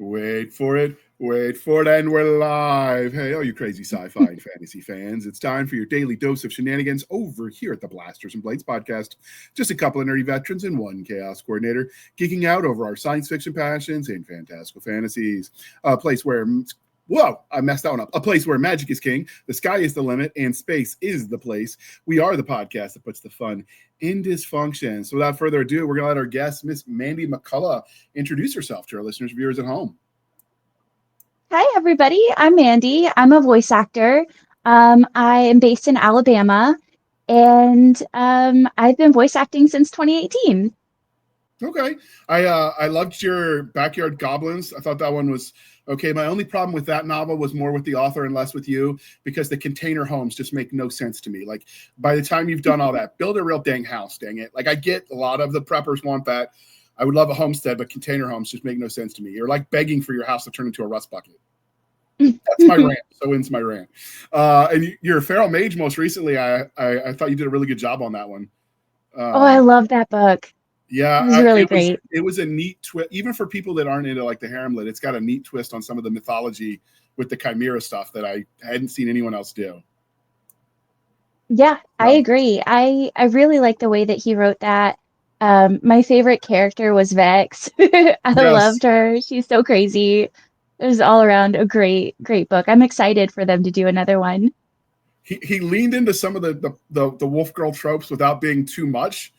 Wait for it, and we're live. Hey, all you crazy sci-fi and fantasy fans, it's time for your daily dose of shenanigans over here at the Blasters and Blades podcast. Just a couple of nerdy veterans and one chaos coordinator geeking out over our science fiction passions and fantastical fantasies. A place where I messed that one up. A place where magic is king, the sky is the limit, and space is the place. We are the podcast that puts the fun in dysfunction. So without further ado, we're going to let our guest, Miss Mandy McCullough, introduce herself to our listeners, viewers at home. Hi, everybody. I'm Mandy. I'm a voice actor. I am based in Alabama, and I've been voice acting since 2018. Okay. I loved your Backyard Goblins. I thought that one was okay. My only problem with that novel was more with the author and less with you, because the container homes just make no sense to me. Like, by the time you've done all that, build a real dang house, dang it. Like, I get a lot of the preppers want that. I would love a homestead, but container homes just make no sense to me. You're like begging for your house to turn into a rust bucket. That's my rant. So ends my rant. And you're a feral mage most recently. I thought you did a really good job on that one. I love that book. Yeah, it was really great. It was a neat twist, even for people that aren't into like the harem lit. It's got a neat twist on some of the mythology with the chimera stuff that I hadn't seen anyone else do. Yeah, I agree. I really like the way that he wrote that. My favorite character was Vex. I loved her. She's so crazy. It was all around a great book. I'm excited for them to do another one. He leaned into some of the wolf girl tropes without being too much.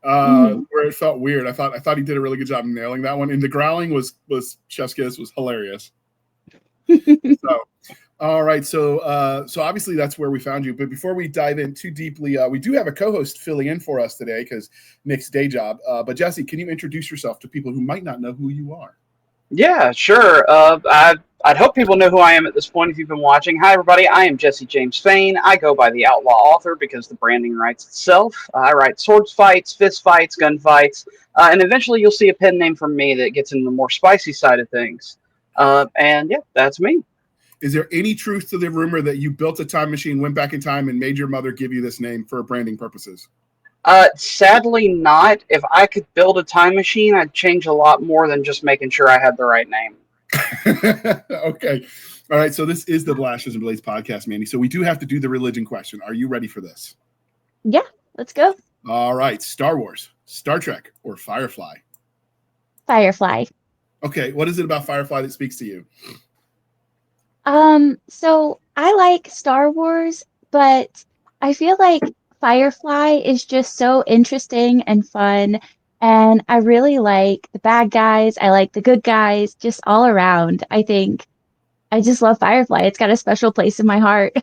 Where it felt weird. I thought he did a really good job nailing that one. And the growling was chef's kiss, was hilarious. So, all right. So obviously that's where we found you. But before we dive in too deeply, we do have a co-host filling in for us today because Nick's day job. But Jesse, can you introduce yourself to people who might not know who you are? Yeah, sure. I'd hope people know who I am at this point if you've been watching. Hi, everybody. I am Jesse James Fain. I go by the Outlaw Author because the branding writes itself. I write swords fights, fist fights, gun fights, and eventually you'll see a pen name from me that gets into the more spicy side of things. And yeah, that's me. Is there any truth to the rumor that you built a time machine, went back in time, and made your mother give you this name for branding purposes? Sadly not. If I could build a time machine, I'd change a lot more than just making sure I had the right name. Okay. All right. So this is the Blasters and Blades podcast, Mandy. So we do have to do the religion question. Are you ready for this? Yeah, let's go. All right. Star Wars, Star Trek, or Firefly? Firefly. Okay. What is it about Firefly that speaks to you? So I like Star Wars, but I feel like Firefly is just so interesting and fun, and I really like the bad guys. I like the good guys, just all around. I think I just love Firefly. It's got a special place in my heart.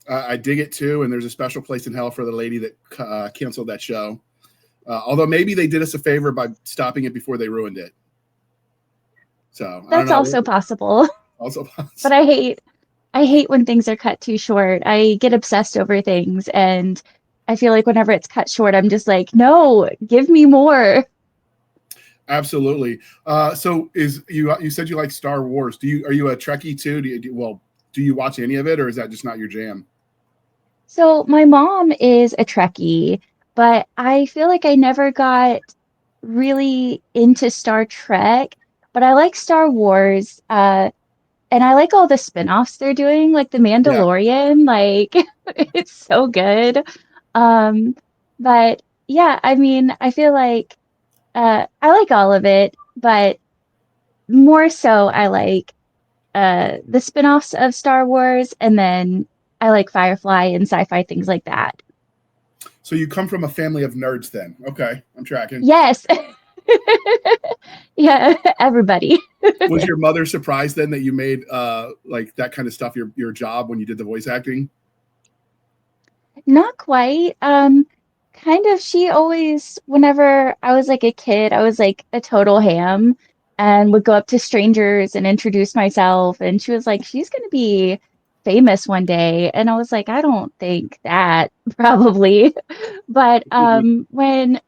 I dig it too, and there's a special place in hell for the lady that canceled that show. Although maybe they did us a favor by stopping it before they ruined it. So that's also possible. But I hate when things are cut too short. I get obsessed over things, and I feel like whenever it's cut short, I'm just like, no, give me more. Absolutely. So you said you like Star Wars. Are you a Trekkie too? Do you watch any of it, or is that just not your jam? So my mom is a Trekkie, but I feel like I never got really into Star Trek, but I like Star Wars. And I like all the spin-offs they're doing, like The Mandalorian, like it's so good. But yeah, I mean, I feel like I like all of it, but more so I like the spin-offs of Star Wars, and then I like Firefly and sci-fi things like that. So you come from a family of nerds then. Okay, I'm tracking. Yes. Yeah, everybody. Was your mother surprised then that you made like that kind of stuff your job when you did the voice acting? Not quite. Kind of, she always, whenever I was like a kid, I was like a total ham and would go up to strangers and introduce myself. And she was like, she's going to be famous one day. And I was like, I don't think that, probably. But when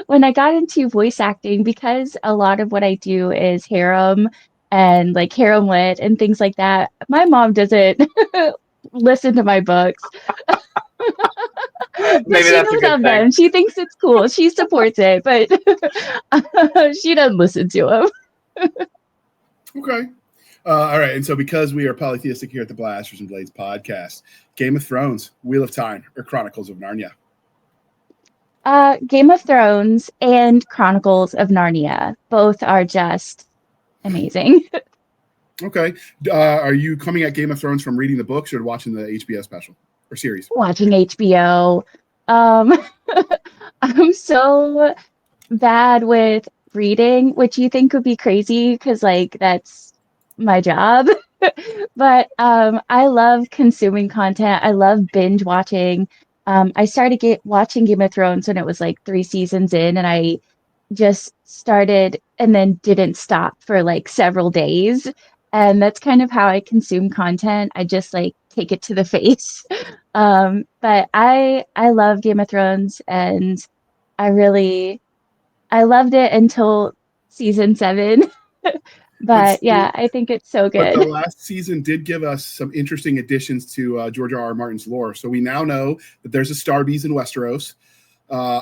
when I got into voice acting, because a lot of what I do is harem and like harem lit and things like that, my mom doesn't listen to my books. Maybe that's a good thing. She thinks it's cool. She supports it, but she doesn't listen to them. Okay. All right. And so because we are polytheistic here at the Blasters and Blades podcast, Game of Thrones, Wheel of Time, or Chronicles of Narnia? Game of Thrones and Chronicles of Narnia. Both are just amazing. Okay. Are you coming at Game of Thrones from reading the books or watching the HBO special or series? Watching HBO. Um, I'm so bad with reading, which you think would be crazy because like that's my job. But I love consuming content. I love binge watching. I started watching Game of Thrones when it was like 3 seasons in, and I just started and then didn't stop for like several days. And that's kind of how I consume content. I just like take it to the face. But I love Game of Thrones, and I really I loved it until season 7. But But yeah, I think it's so But the good. last season did give us some interesting additions to George R. R. Martin's lore. So we now know that there's a Starbucks in Westeros,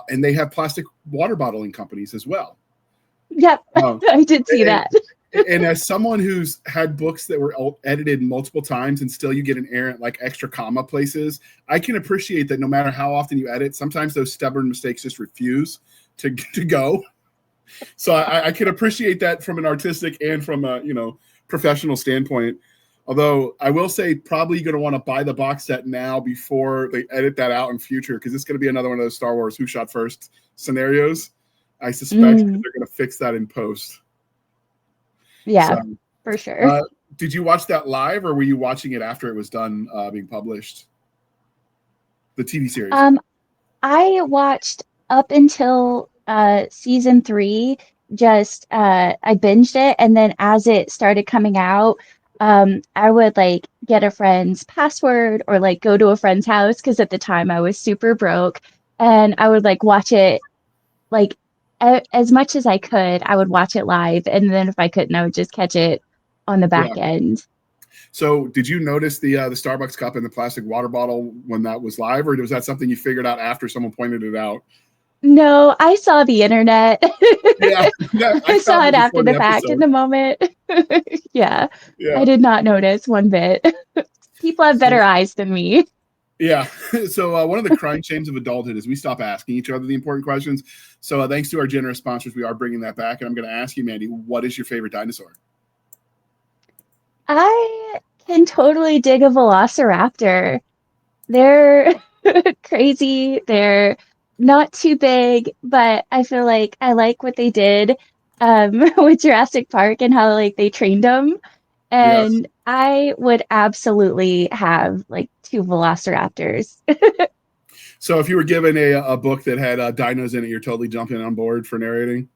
and they have plastic water bottling companies as well. Yep, I did see that. And as someone who's had books that were edited multiple times and still you get an errant like extra comma places, I can appreciate that no matter how often you edit, sometimes those stubborn mistakes just refuse to go. So I can appreciate that from an artistic and from a professional standpoint. Although I will say probably going to want to buy the box set now before they edit that out in future, because it's going to be another one of those Star Wars who shot first scenarios. I suspect that they're going to fix that in post. Yeah, So, for sure. Did you watch that live, or were you watching it after it was done being published? The TV series. I watched up until season 3. Just I binged it, and then as it started coming out, I would like get a friend's password or like go to a friend's house because at the time I was super broke, and I would like watch it like as much as I could. I would watch it live, and then if I couldn't, I would just catch it on the back end. So did you notice the Starbucks cup and the plastic water bottle when that was live, or was that something you figured out after someone pointed it out? No, I saw the internet. Yeah, I saw it after before the the fact in episode. the moment. Yeah, Yeah. I did not notice one bit. People have better eyes than me. Yeah. So one of the crying shames of adulthood is we stop asking each other the important questions. So thanks to our generous sponsors, we are bringing that back. And I'm going to ask you, Mandy, what is your favorite dinosaur? I can totally dig a velociraptor. They're crazy. They're not too big, but I feel like I like what they did with Jurassic Park and how like they trained them. Yes. And I would absolutely have like 2 velociraptors. So if you were given a book that had dinos in it, you're totally jumping on board for narrating?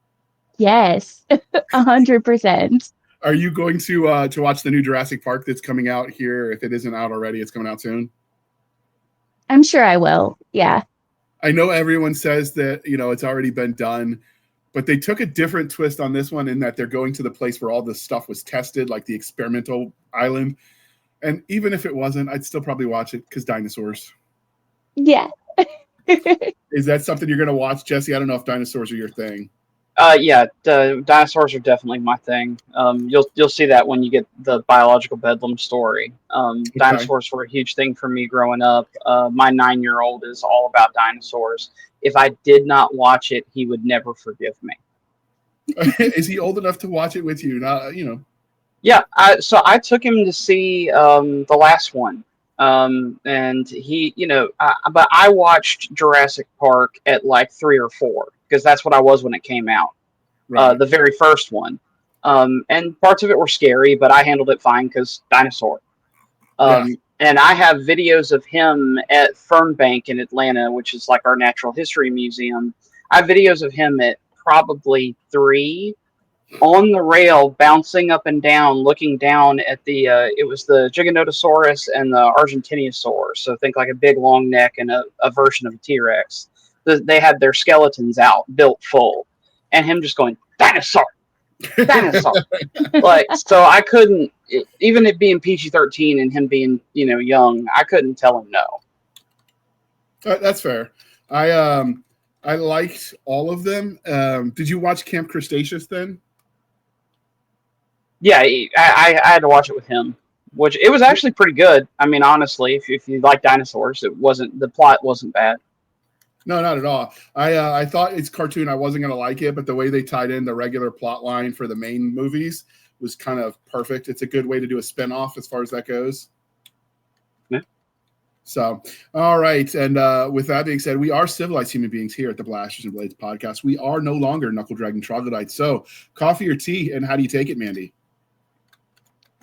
Yes, 100%. Are you going to watch the new Jurassic Park that's coming out here? If it isn't out already, it's coming out soon. I'm sure I will. Yeah. I know everyone says that, it's already been done, but they took a different twist on this one in that they're going to the place where all this stuff was tested, like the experimental island. And even if it wasn't, I'd still probably watch it because dinosaurs. Yeah. Is that something you're going to watch, Jesse? I don't know if dinosaurs are your thing. Yeah, dinosaurs are definitely my thing. You'll see that when you get the biological bedlam story. Dinosaurs were a huge thing for me growing up. My 9-year-old is all about dinosaurs. If I did not watch it, he would never forgive me. Is he old enough to watch it with you? Yeah, so I took him to see the last one. And he, but I watched Jurassic Park at like 3 or 4 because that's what I was when it came out. Right. The very first one. And parts of it were scary, but I handled it fine because dinosaur. And I have videos of him at Fernbank in Atlanta, which is like our natural history museum. I have videos of him at probably 3 on the rail, bouncing up and down, looking down at it was the Giganotosaurus and the Argentinosaurus. So think like a big long neck and a version of a T-Rex. They had their skeletons out, built full. And him just going, dinosaur, dinosaur. So I couldn't, even it being PG-13 and him being, young, I couldn't tell him no. That's fair. I liked all of them. Did you watch Camp Cretaceous then? Yeah, I had to watch it with him, which it was actually pretty good. I mean, honestly, if you like dinosaurs, the plot wasn't bad. No, not at all. I thought it's cartoon. I wasn't going to like it, but the way they tied in the regular plot line for the main movies was kind of perfect. It's a good way to do a spinoff as far as that goes. Yeah. So, all right. And with that being said, we are civilized human beings here at the Blasters and Blades podcast. We are no longer Knuckle Dragon Troglodytes. So, coffee or tea, and how do you take it, Mandy?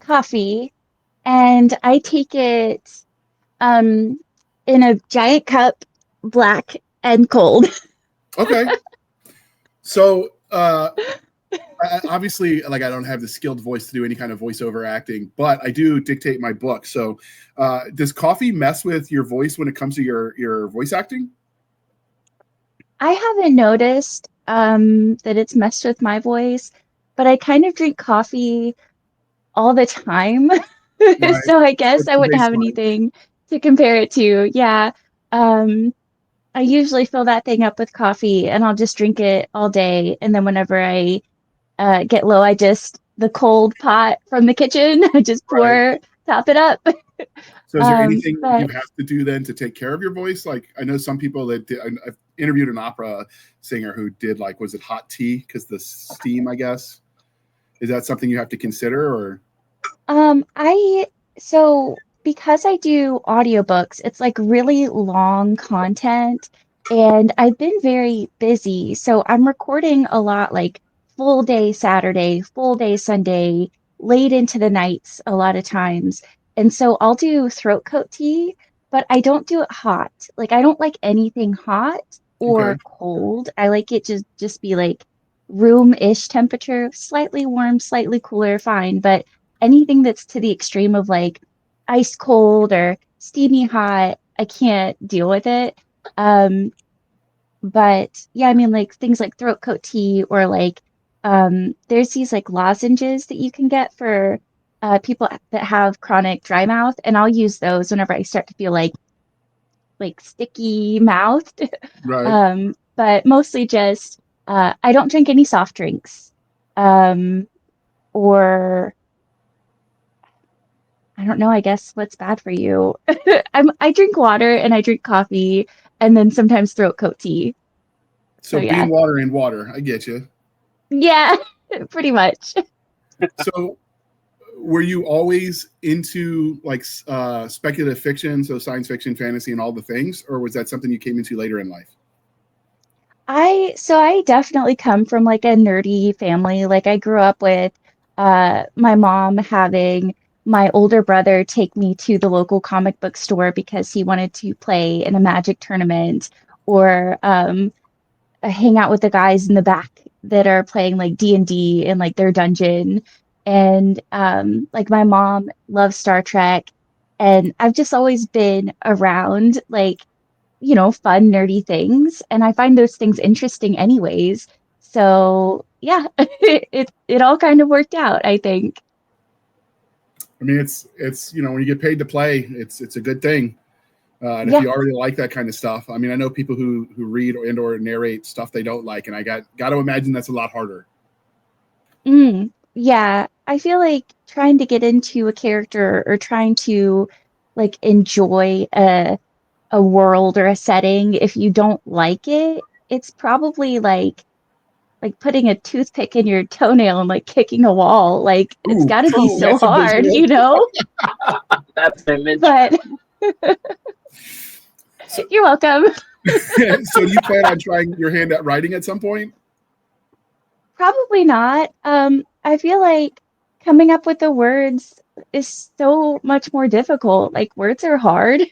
Coffee, and I take it in a giant cup, black and cold. Okay. So, obviously, like, I don't have the skilled voice to do any kind of voiceover acting, but I do dictate my book. So, does coffee mess with your voice when it comes to your voice acting? I haven't noticed that it's messed with my voice, but I kind of drink coffee all the time. Right. So I guess That's I the wouldn't have baseline. anything to compare it to. Yeah. I usually fill that thing up with coffee and I'll just drink it all day. And then whenever I get low, the cold pot from the kitchen, I just Right. top it up. So, is there anything that you But have to do then to take care of your voice? Like, I know some people that I've interviewed an opera singer who did, like, was it hot tea because the steam, I guess. Is that something you have to consider, or? I so because I do audiobooks, it's like really long content and I've been very busy. So I'm recording a lot like full day Saturday, full day Sunday, late into the nights a lot of times. And so I'll do throat coat tea, but I don't do it hot. Like I don't like anything hot Okay. or cold. I like it just be like room-ish temperature, slightly warm, slightly cooler, fine, but anything that's to the extreme of like ice cold or steamy hot, I can't deal with it. Um, but yeah, I mean like things like throat coat tea or like there's these like lozenges that you can get for people that have chronic dry mouth, and I'll use those whenever I start to feel like sticky mouthed. Right. But mostly just I don't drink any soft drinks. Or I don't know, I guess what's bad for you? I drink water and I drink coffee and then sometimes throat coat tea. So So, yeah. being water and water, I get you. Yeah, pretty much. So, were you always into like speculative fiction, so science fiction, fantasy, and all the things, or was that something you came into later in life? I definitely come from like a nerdy family. Like I grew up with my mom having my older brother take me to the local comic book store because he wanted to play in a magic tournament or hang out with the guys in the back that are playing like D&D in like their dungeon. And like my mom loves Star Trek, and I've just always been around like, fun nerdy things, and I find those things interesting anyways. So yeah, it all kind of worked out, I think. I mean, it's when you get paid to play, it's a good thing. And if Yeah. you already like that kind of stuff, I mean, I know people who read or narrate stuff they don't like, and I got to imagine that's a lot harder. Yeah, I feel like trying to get into a character or trying to like enjoy a world or a setting, if you don't like it, it's probably like putting a toothpick in your toenail and like kicking a wall. Like it's Ooh, got to be so That's a hard, visual. you know? That's an image. But so, you're welcome. so do you plan on trying your hand at writing at some point? Probably not. I feel like coming up with the words is so much more difficult. Like words are hard.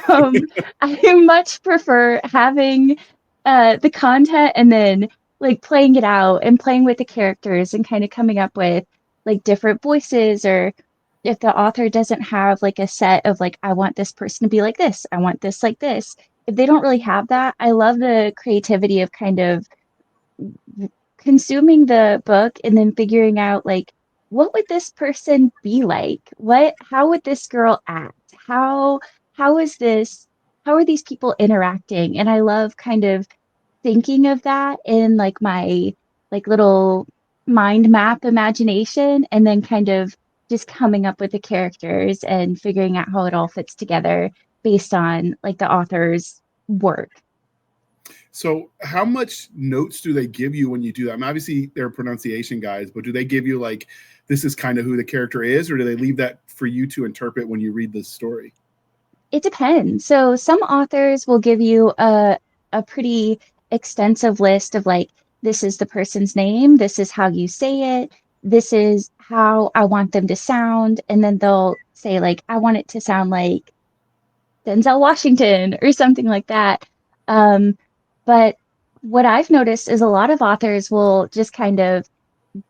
Um, I much prefer having the content and then like playing it out and playing with the characters and kind of coming up with like different voices, or if the author doesn't have like a set of like I want this person to be like this, I want this like this. If they don't really have that, I love the creativity of kind of consuming the book and then figuring out like what would this person be like? How would this girl act? How is this how are these people interacting? And I love kind of thinking of that in like my like little mind map imagination and then kind of just coming up with the characters and figuring out how it all fits together based on like the author's work. So how much notes do they give you when you do that? I mean, obviously they're pronunciation guys, but do they give you like, this is kind of who the character is, or do they leave that for you to interpret when you read the story? It depends. So some authors will give you a pretty extensive list of like, this is the person's name, this is how you say it, this is how I want them to sound, and then they'll say like, I want it to sound like Denzel Washington or something like that. But what I've noticed is a lot of authors will just kind of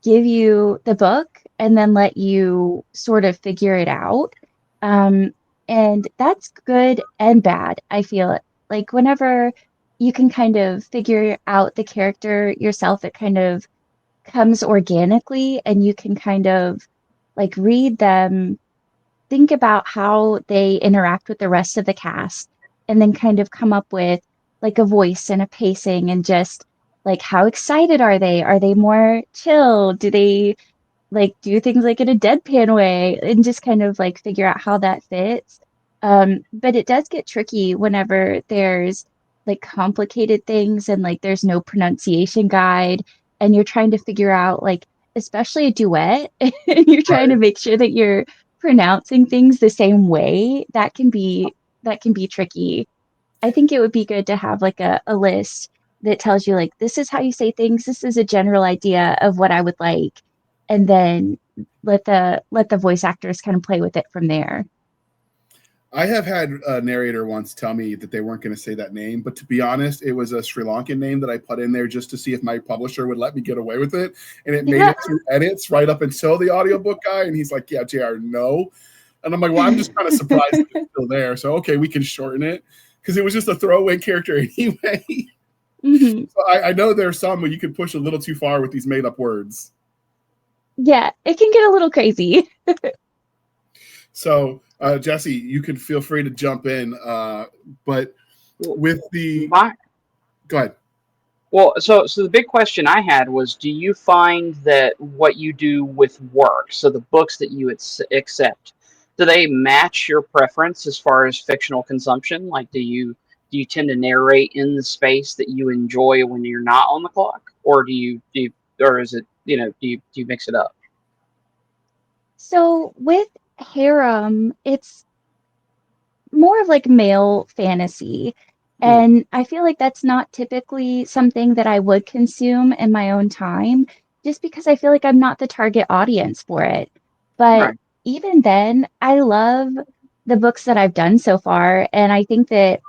give you the book and then let you sort of figure it out. And that's good and bad, I feel. Like whenever you can kind of figure out the character yourself, it kind of comes organically and you can kind of like read them, think about how they interact with the rest of the cast, and then kind of come up with like a voice and a pacing and just like how excited are they? Are they more chill? Do they like do things like in a deadpan way and just kind of like figure out how that fits? But it does get tricky whenever there's like complicated things and like there's no pronunciation guide and you're trying to figure out like especially a duet and you're trying to make sure that you're pronouncing things the same way. That can be tricky. I think it would be good to have like a list that tells you like this is how you say things, this is a general idea of what I would like, and then let the voice actors kind of play with it from there. I have had a narrator once tell me that they weren't going to say that name, but to be honest, it was a Sri Lankan name that I put in there just to see if my publisher would let me get away with it. And it made it through edits right up until the audiobook guy. And he's like, yeah, JR, no. And I'm like, well, I'm just kind of surprised that it's still there. So, okay, we can shorten it because it was just a throwaway character anyway. Mm-hmm. So I know there's some where you can push a little too far with these made up words. Yeah, it can get a little crazy. So, Jesse, you can feel free to jump in, but with the go ahead. Well, so the big question I had was, do you find that what you do with work, so the books that you accept, do they match your preference as far as fictional consumption? Like, do you tend to narrate in the space that you enjoy when you're not on the clock, or or is it do you mix it up? So with harem, it's more of like male fantasy. And I feel like that's not typically something that I would consume in my own time, just because I feel like I'm not the target audience for it. But Right. even then, I love the books that I've done so far. And I think that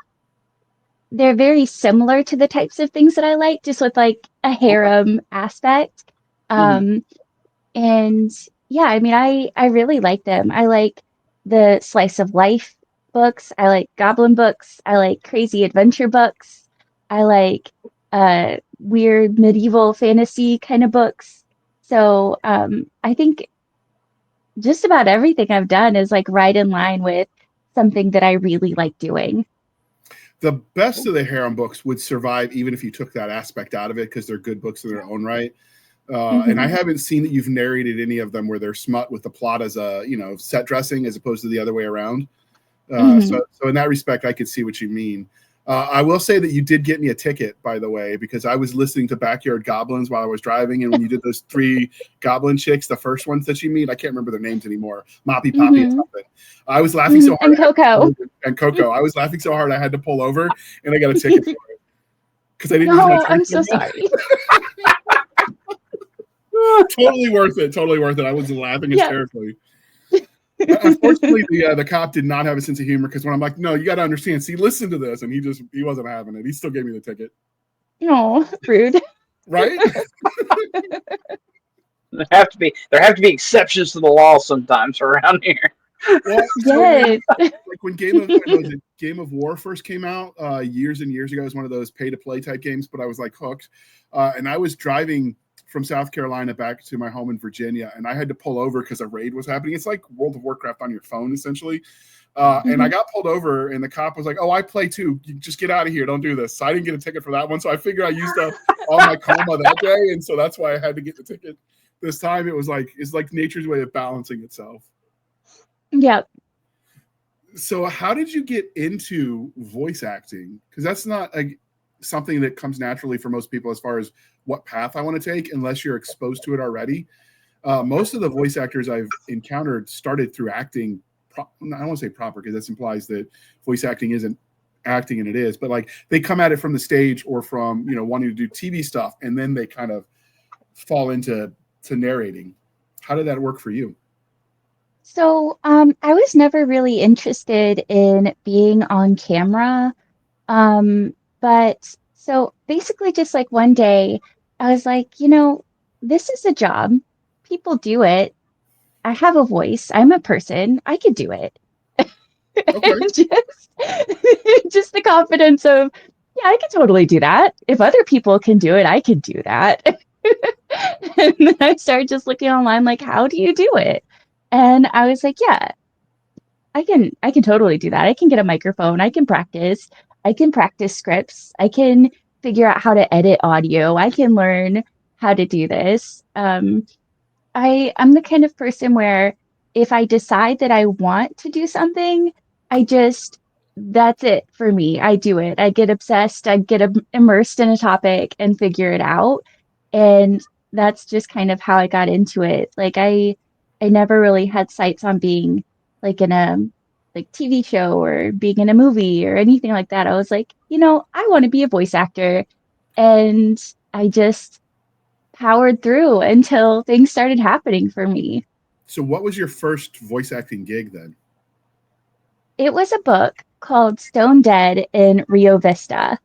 they're very similar to the types of things that I like, just with like a Okay. harem aspect. Mhm. And yeah, I mean, I really like them. I like the slice of life books. I like goblin books. I like crazy adventure books. I like weird medieval fantasy kind of books. So I think just about everything I've done is like right in line with something that I really like doing. The best of the harem books would survive even if you took that aspect out of it because they're good books in their own right. And I haven't seen that you've narrated any of them where they're smut with the plot as a set dressing as opposed to the other way around. So in that respect, I could see what you mean. I will say that you did get me a ticket, by the way, because I was listening to Backyard Goblins while I was driving, and when you did those 3 goblin chicks, the first ones that you meet, I can't remember their names anymore, Moppy, Poppy, and something. I was laughing so hard. And Coco. And Coco. I was laughing so hard I had to pull over, and I got a ticket for it because I didn't. No, I'm so sorry. Totally worth it. Totally worth it. I was laughing hysterically. Unfortunately, the cop did not have a sense of humor because when I'm like, no, you got to understand. See, listen to this, and he wasn't having it. He still gave me the ticket. No, rude. Right? There have to be exceptions to the law sometimes around here. Well, Yes. like when Game of War first came out years and years ago, it was one of those pay to play type games, but I was like hooked, and I was driving from South Carolina back to my home in Virginia, and I had to pull over because a raid was happening. It's like World of Warcraft on your phone, essentially. And I got pulled over, and the cop was like, "Oh, I play too. You just get out of here. Don't do this." So I didn't get a ticket for that one. So I figured I used up all my karma that day, and so that's why I had to get the ticket. This time it's like nature's way of balancing itself. Yep. So how did you get into voice acting? Because that's not something that comes naturally for most people as far as what path I want to take, unless you're exposed to it already. Most of the voice actors I've encountered started through acting. I don't want to say proper because that implies that voice acting isn't acting, and it is. But like they come at it from the stage or from wanting to do TV stuff, and then they kind of fall into narrating. How did that work for you? So, I was never really interested in being on camera. But so basically just like one day I was like, this is a job. People do it. I have a voice. I'm a person. I could do it. Okay. And just the confidence of, yeah, I could totally do that. If other people can do it, I could do that. And then I started just looking online, like, how do you do it? And I was like, yeah, I can totally do that. I can get a microphone. I can practice. I can practice scripts. I can figure out how to edit audio. I can learn how to do this. I'm the kind of person where if I decide that I want to do something, that's it for me. I do it. I get obsessed. I get immersed in a topic and figure it out. And that's just kind of how I got into it. Like I never really had sights on being like in a like TV show or being in a movie or anything like that. I was like, I want to be a voice actor. And I just powered through until things started happening for me. So what was your first voice acting gig then? It was a book called Stone Dead in Rio Vista.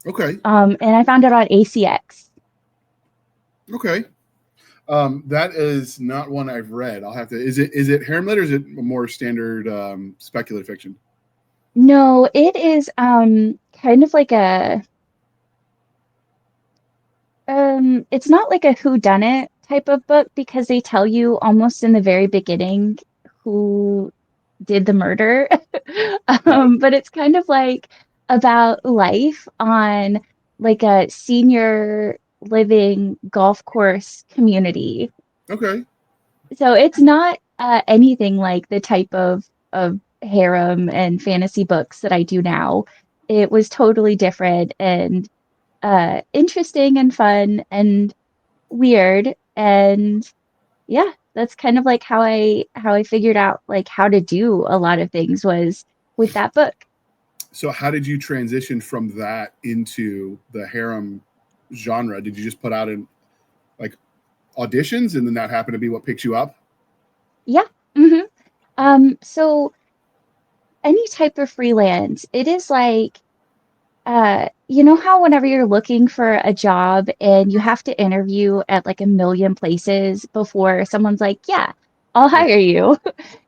Okay. And I found it on ACX. Okay. That is not one I've read. I'll have to. Is it harem lit or is it more standard speculative fiction? No, it is kind of like it's not like a whodunit type of book because they tell you almost in the very beginning who did the murder. But it's kind of like about life on like a senior living golf course community. Okay. So it's not anything like the type of harem and fantasy books that I do now. It was totally different and interesting and fun and weird. And yeah, that's kind of like how I figured out like how to do a lot of things was with that book. So how did you transition from that into the harem genre? Did you just put out in like auditions and then that happened to be what picked you up? Yeah. So any type of freelance, it is like you know how whenever you're looking for a job and you have to interview at like a million places before someone's like, yeah, I'll hire you.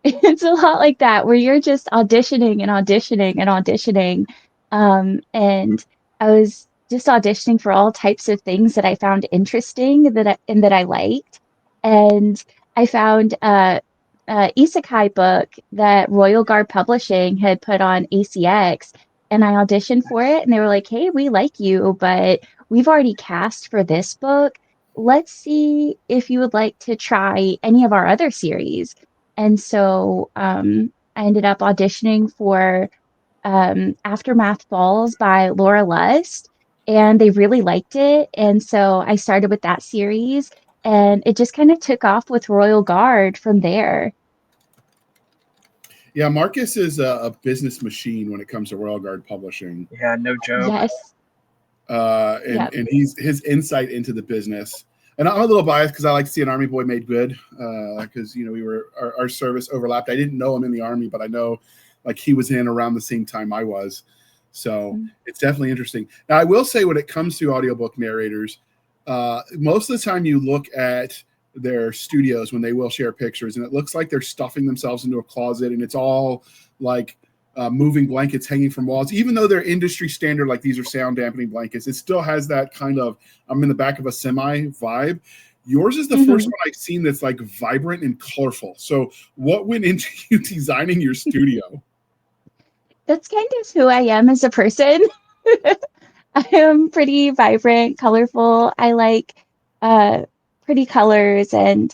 It's a lot like that where you're just auditioning and auditioning and auditioning. And I was just auditioning for all types of things that I found interesting that I liked. And I found a isekai book that Royal Guard Publishing had put on ACX, and I auditioned for it, and they were like, "Hey, we like you, but we've already cast for this book. Let's see if you would like to try any of our other series." And so I ended up auditioning for Aftermath Falls by Laura Lust, and they really liked it. And so I started with that series, and it just kind of took off with Royal Guard from there. Yeah, Marcus is a business machine when it comes to Royal Guard Publishing. Yeah, no joke. Yes. And his insight into the business. And I'm a little biased because I like to see an Army boy made good. Because our service overlapped. I didn't know him in the Army, but I know like he was in around the same time I was. So it's definitely interesting. Now I will say when it comes to audiobook narrators, most of the time you look at their studios when they will share pictures and it looks like they're stuffing themselves into a closet and it's all like moving blankets hanging from walls, even though they're industry standard, like these are sound dampening blankets, it still has that kind of I'm in the back of a semi vibe. Yours is the first one I've seen that's like vibrant and colorful. So what went into you designing your studio? That's kind of who I am as a person. I am pretty vibrant, colorful. I like pretty colors. And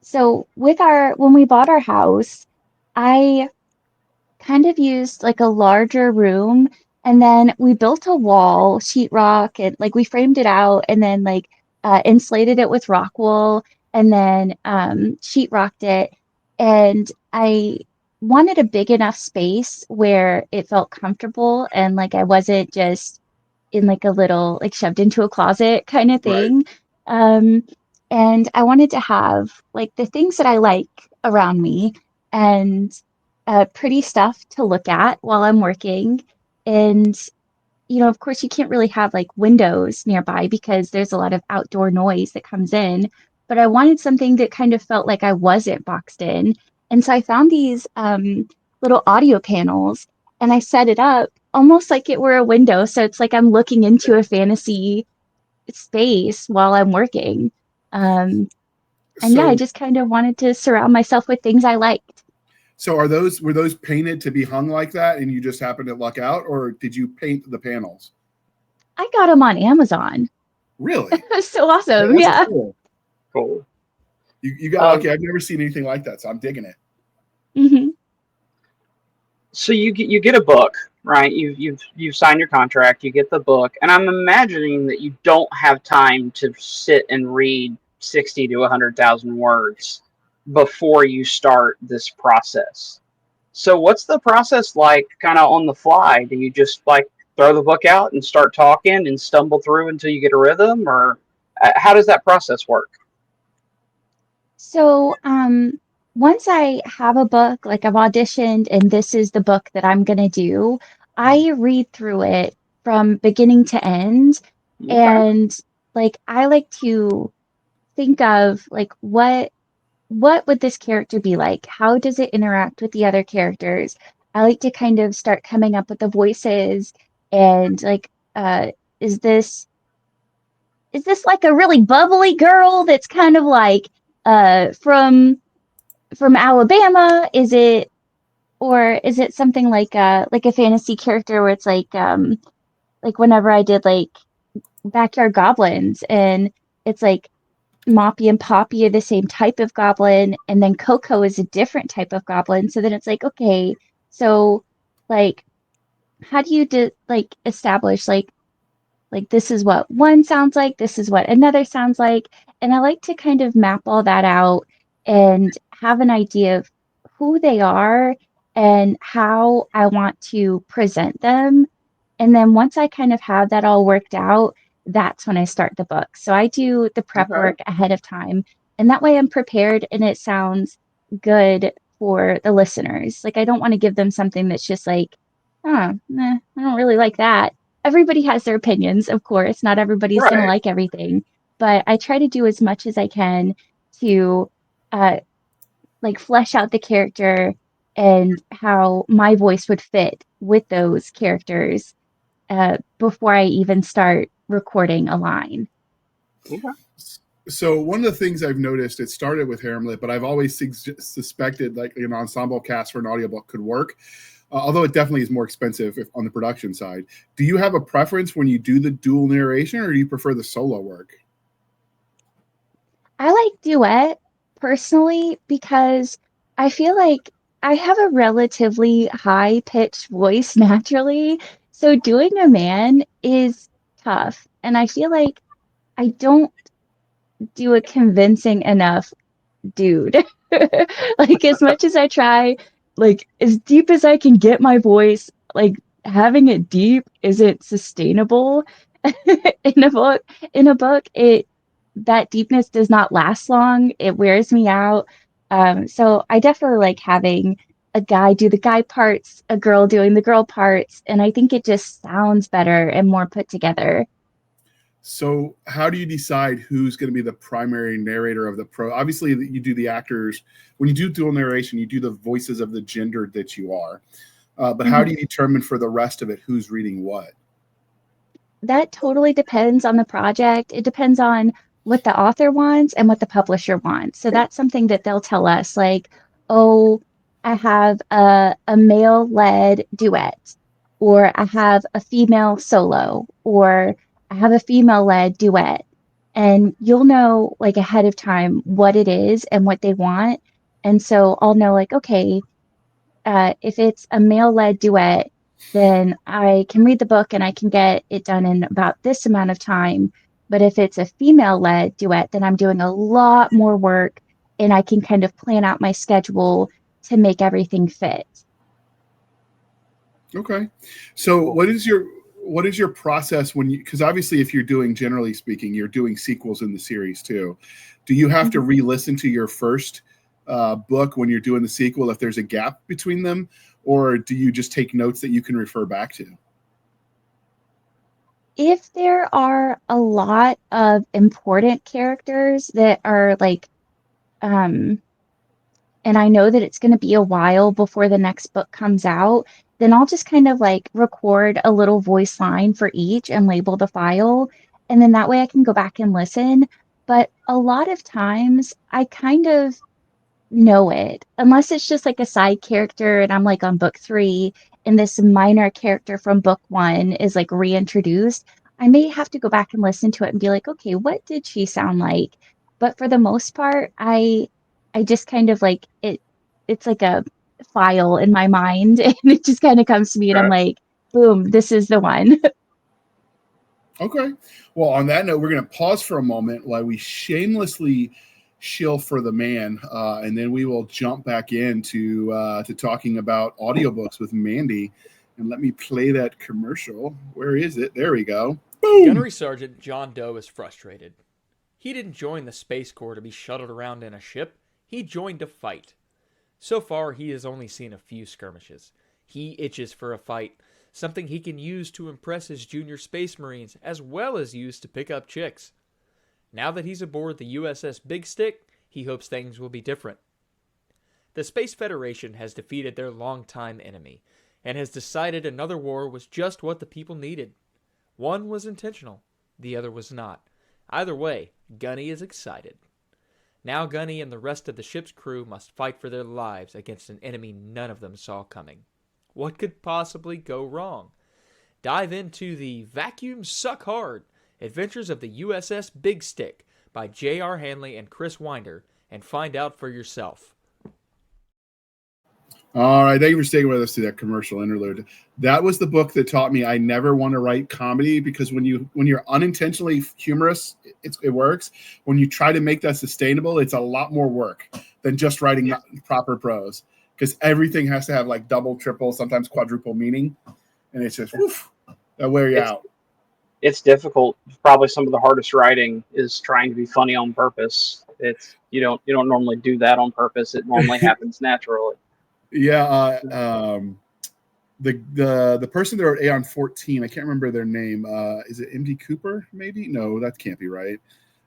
so when we bought our house, I kind of used like a larger room, and then we built a wall, sheetrock, and like we framed it out, and then like insulated it with rock wool, and then sheetrocked it. And I wanted a big enough space where it felt comfortable and like I wasn't just in like a little like shoved into a closet kind of Right. thing. Um, and I wanted to have like the things that I like around me and pretty stuff to look at while I'm working. And, you know, of course, you can't really have like windows nearby because there's a lot of outdoor noise that comes in. But I wanted something that kind of felt like I wasn't boxed in. And so I found these little audio panels and I set it up almost like it were a window. So it's like I'm looking into a fantasy space while I'm working. Um, and yeah, I So just kind of wanted to surround myself with things I liked. so were those painted to be hung like that and you just happened to luck out, or did you paint the panels? I got them on Amazon. Really? That's so awesome. That's Yeah. cool. Cool. You got lucky. I've never seen anything like that, so I'm digging it. Hmm. So you get a book, right? You've signed your contract. You get the book, and I'm imagining that you don't have time to sit and read 60 to 100,000 words before you start this process. So what's the process like, kind of on the fly? Do you just like throw the book out and start talking and stumble through until you get a rhythm, or how does that process work? So, once I have a book, like I've auditioned and this is the book that I'm gonna do, I read through it from beginning to end. Okay. And like I like to think of like what would this character be like? How does it interact with the other characters? I like to kind of start coming up with the voices and like is this is this like a really bubbly girl that's kind of like from Alabama? Is it or is it something like a fantasy character where it's like whenever I did like Backyard Goblins and it's like Moppy and Poppy are the same type of goblin and then Coco is a different type of goblin. So then it's like, okay, so like how do you like establish like this is what one sounds like, this is what another sounds like. And I like to kind of map all that out and have an idea of who they are and how I want to present them. And then once I kind of have that all worked out, that's when I start the book. So I do the prep Okay. work ahead of time. And that way I'm prepared and it sounds good for the listeners. Like I don't want to give them something that's just like, oh, I don't really like that. Everybody has their opinions, of course. Not everybody's going to Right. like everything, but I try to do as much as I can to uh, like flesh out the character and how my voice would fit with those characters before I even start recording a line. Okay. So one of the things I've noticed, it started with Hamlet, but I've always suspected like an ensemble cast for an audiobook could work. Although it definitely is more expensive on the production side. Do you have a preference when you do the dual narration, or do you prefer the solo work? I like duet personally because I feel like I have a relatively high pitched voice naturally. So doing a man is tough. And I feel like I don't do a convincing enough dude. Like as much as I try, like as deep as I can get my voice, like having it deep isn't sustainable in a book. In a book, it that deepness does not last long. It wears me out. So I definitely like having a guy do the guy parts, a girl doing the girl parts, and I think it just sounds better and more put together. So how do you decide who's going to be the primary narrator of the pro? Obviously, you do the actors. When you do dual narration, you do the voices of the gender that you are. But how do Mhm. you determine for the rest of it who's reading what? That totally depends on the project. It depends on what the author wants and what the publisher wants. So that's something that they'll tell us, like, oh, I have a male led duet, or I have a female solo, or I have a female led duet. and you'll know like ahead of time what it is and what they want. And so I'll know like, okay, if it's a male-led duet, then I can read the book and I can get it done in about this amount of time. But if it's a female-led duet, then I'm doing a lot more work and I can kind of plan out my schedule to make everything fit. Okay. So what is your process when you, because obviously if you're doing, generally speaking, you're doing sequels in the series too. Do you have to re-listen to your first book when you're doing the sequel if there's a gap between them, or do you just take notes that you can refer back to? If there are a lot of important characters that are like, and I know that it's going to be a while before the next book comes out, then I'll just kind of like record a little voice line for each and label the file. And then that way I can go back and listen. But a lot of times I kind of know it, unless it's just like a side character and I'm like on book 3 and this minor character from book 1 is like reintroduced. I may have to go back and listen to it and be like, okay, what did she sound like? But for the most part, I just kind of like it's like a file in my mind and it just kind of comes to me and I'm like, boom, this is the one. Okay. Well, on that note, we're going to pause for a moment while we shamelessly shill for the man, and then we will jump back into to talking about audiobooks with Mandy. And let me play that commercial. Where is it? There we go. Boom! Gunnery Sergeant John Doe is frustrated. He didn't join the Space Corps to be shuttled around in a ship. He joined to fight. So far, he has only seen a few skirmishes. He itches for a fight, something he can use to impress his junior Space Marines, as well as use to pick up chicks. Now that he's aboard the USS Big Stick, he hopes things will be different. The Space Federation has defeated their longtime enemy, and has decided another war was just what the people needed. One was intentional, the other was not. Either way, Gunny is excited. Now Gunny and the rest of the ship's crew must fight for their lives against an enemy none of them saw coming. What could possibly go wrong? Dive into the Vacuum Suck Hard Adventures of the USS Big Stick by J.R. Handley and Chris Winder, and find out for yourself. All right, thank you for staying with us to that commercial interlude. That was the book that taught me I never want to write comedy, because when you're unintentionally humorous, it works. When you try to make that sustainable, it's a lot more work than just writing proper prose, because everything has to have like double, triple, sometimes quadruple meaning, and it's just that wear you out. It's difficult. Probably some of the hardest writing is trying to be funny on purpose. It's you don't normally do that on purpose. It normally happens naturally. Yeah, the person that wrote Aeon 14, I can't remember their name. Is it MD Cooper? Maybe no, that can't be right.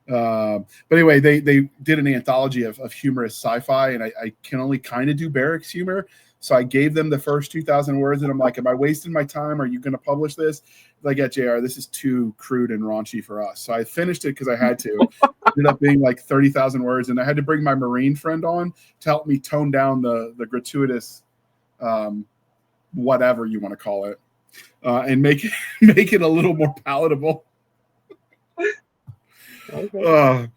But anyway, they did an anthology of humorous sci-fi, and I can only kind of do barracks humor. So I gave them the first 2,000 words, and I'm like, am I wasting my time? Are you going to publish this? Like, yeah, JR, this is too crude and raunchy for us. So I finished it because I had to. It ended up being like 30,000 words, and I had to bring my Marine friend on to help me tone down the gratuitous, whatever you want to call it, and make it a little more palatable. Okay.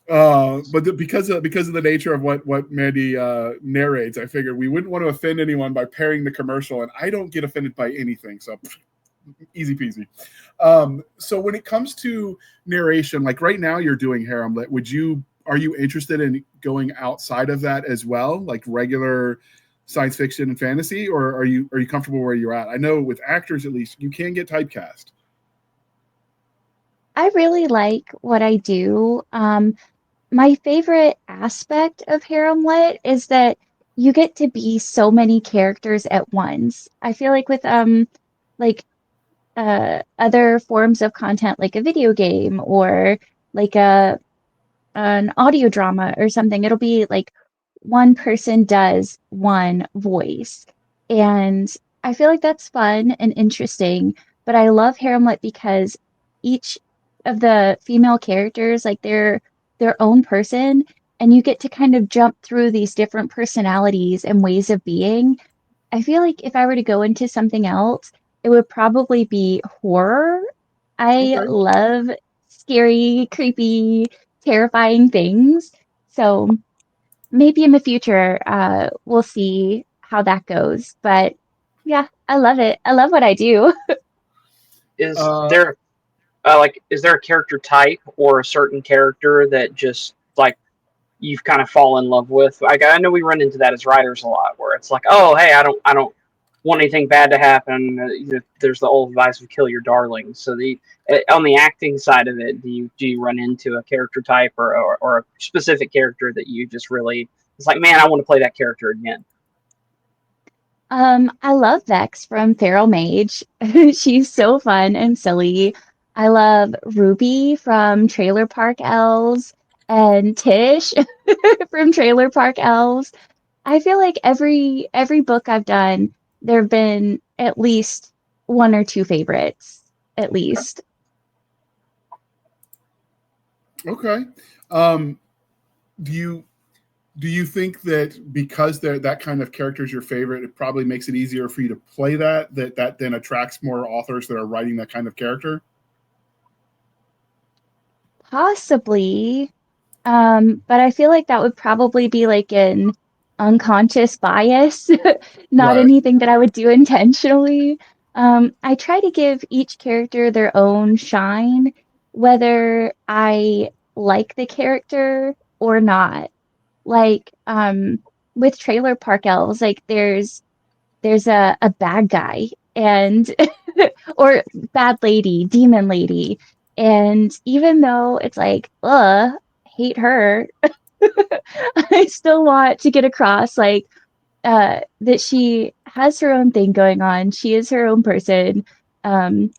But because of the nature of what Mandy narrates, I figured we wouldn't want to offend anyone by pairing the commercial, and I don't get offended by anything, so easy peasy. So when it comes to narration, like right now you're doing Harem Lit, are you interested in going outside of that as well, like regular science fiction and fantasy, or are you comfortable where you're at? I know with actors, at least, you can get typecast. I really like what I do. My favorite aspect of Harem Lit is that you get to be so many characters at once. I feel like with like other forms of content, like a video game or like an audio drama or something, it'll be like one person does one voice. And I feel like that's fun and interesting. But I love Harem Lit because each of the female characters, like they're their own person, and you get to kind of jump through these different personalities and ways of being. I feel like if I were to go into something else, it would probably be horror. I Okay. love scary, creepy, terrifying things. So maybe in the future, we'll see how that goes. But yeah, I love it. I love what I do. Is there a character type or a certain character that just like you've kind of fall in love with? Like, I know we run into that as writers a lot, where it's like, oh, hey, I don't want anything bad to happen. There's the old advice of kill your darlings. So on the acting side of it, do you run into a character type or a specific character that you just really, it's like, man, I want to play that character again? I love Vex from Feral Mage. She's so fun and silly. I love Ruby from Trailer Park Elves and Tish from Trailer Park Elves. I feel like every book I've done, there have been at least one or two favorites, at least. Okay. Do you think that because that kind of character is your favorite, it probably makes it easier for you to play that then attracts more authors that are writing that kind of character? Possibly. But I feel like that would probably be like an unconscious bias, not Right. anything that I would do intentionally. I try to give each character their own shine, whether I like the character or not. Like, with Trailer Park Elves, like there's a bad guy and or bad lady, demon lady. And even though it's like, hate her, I still want to get across like that she has her own thing going on. She is her own person. Um,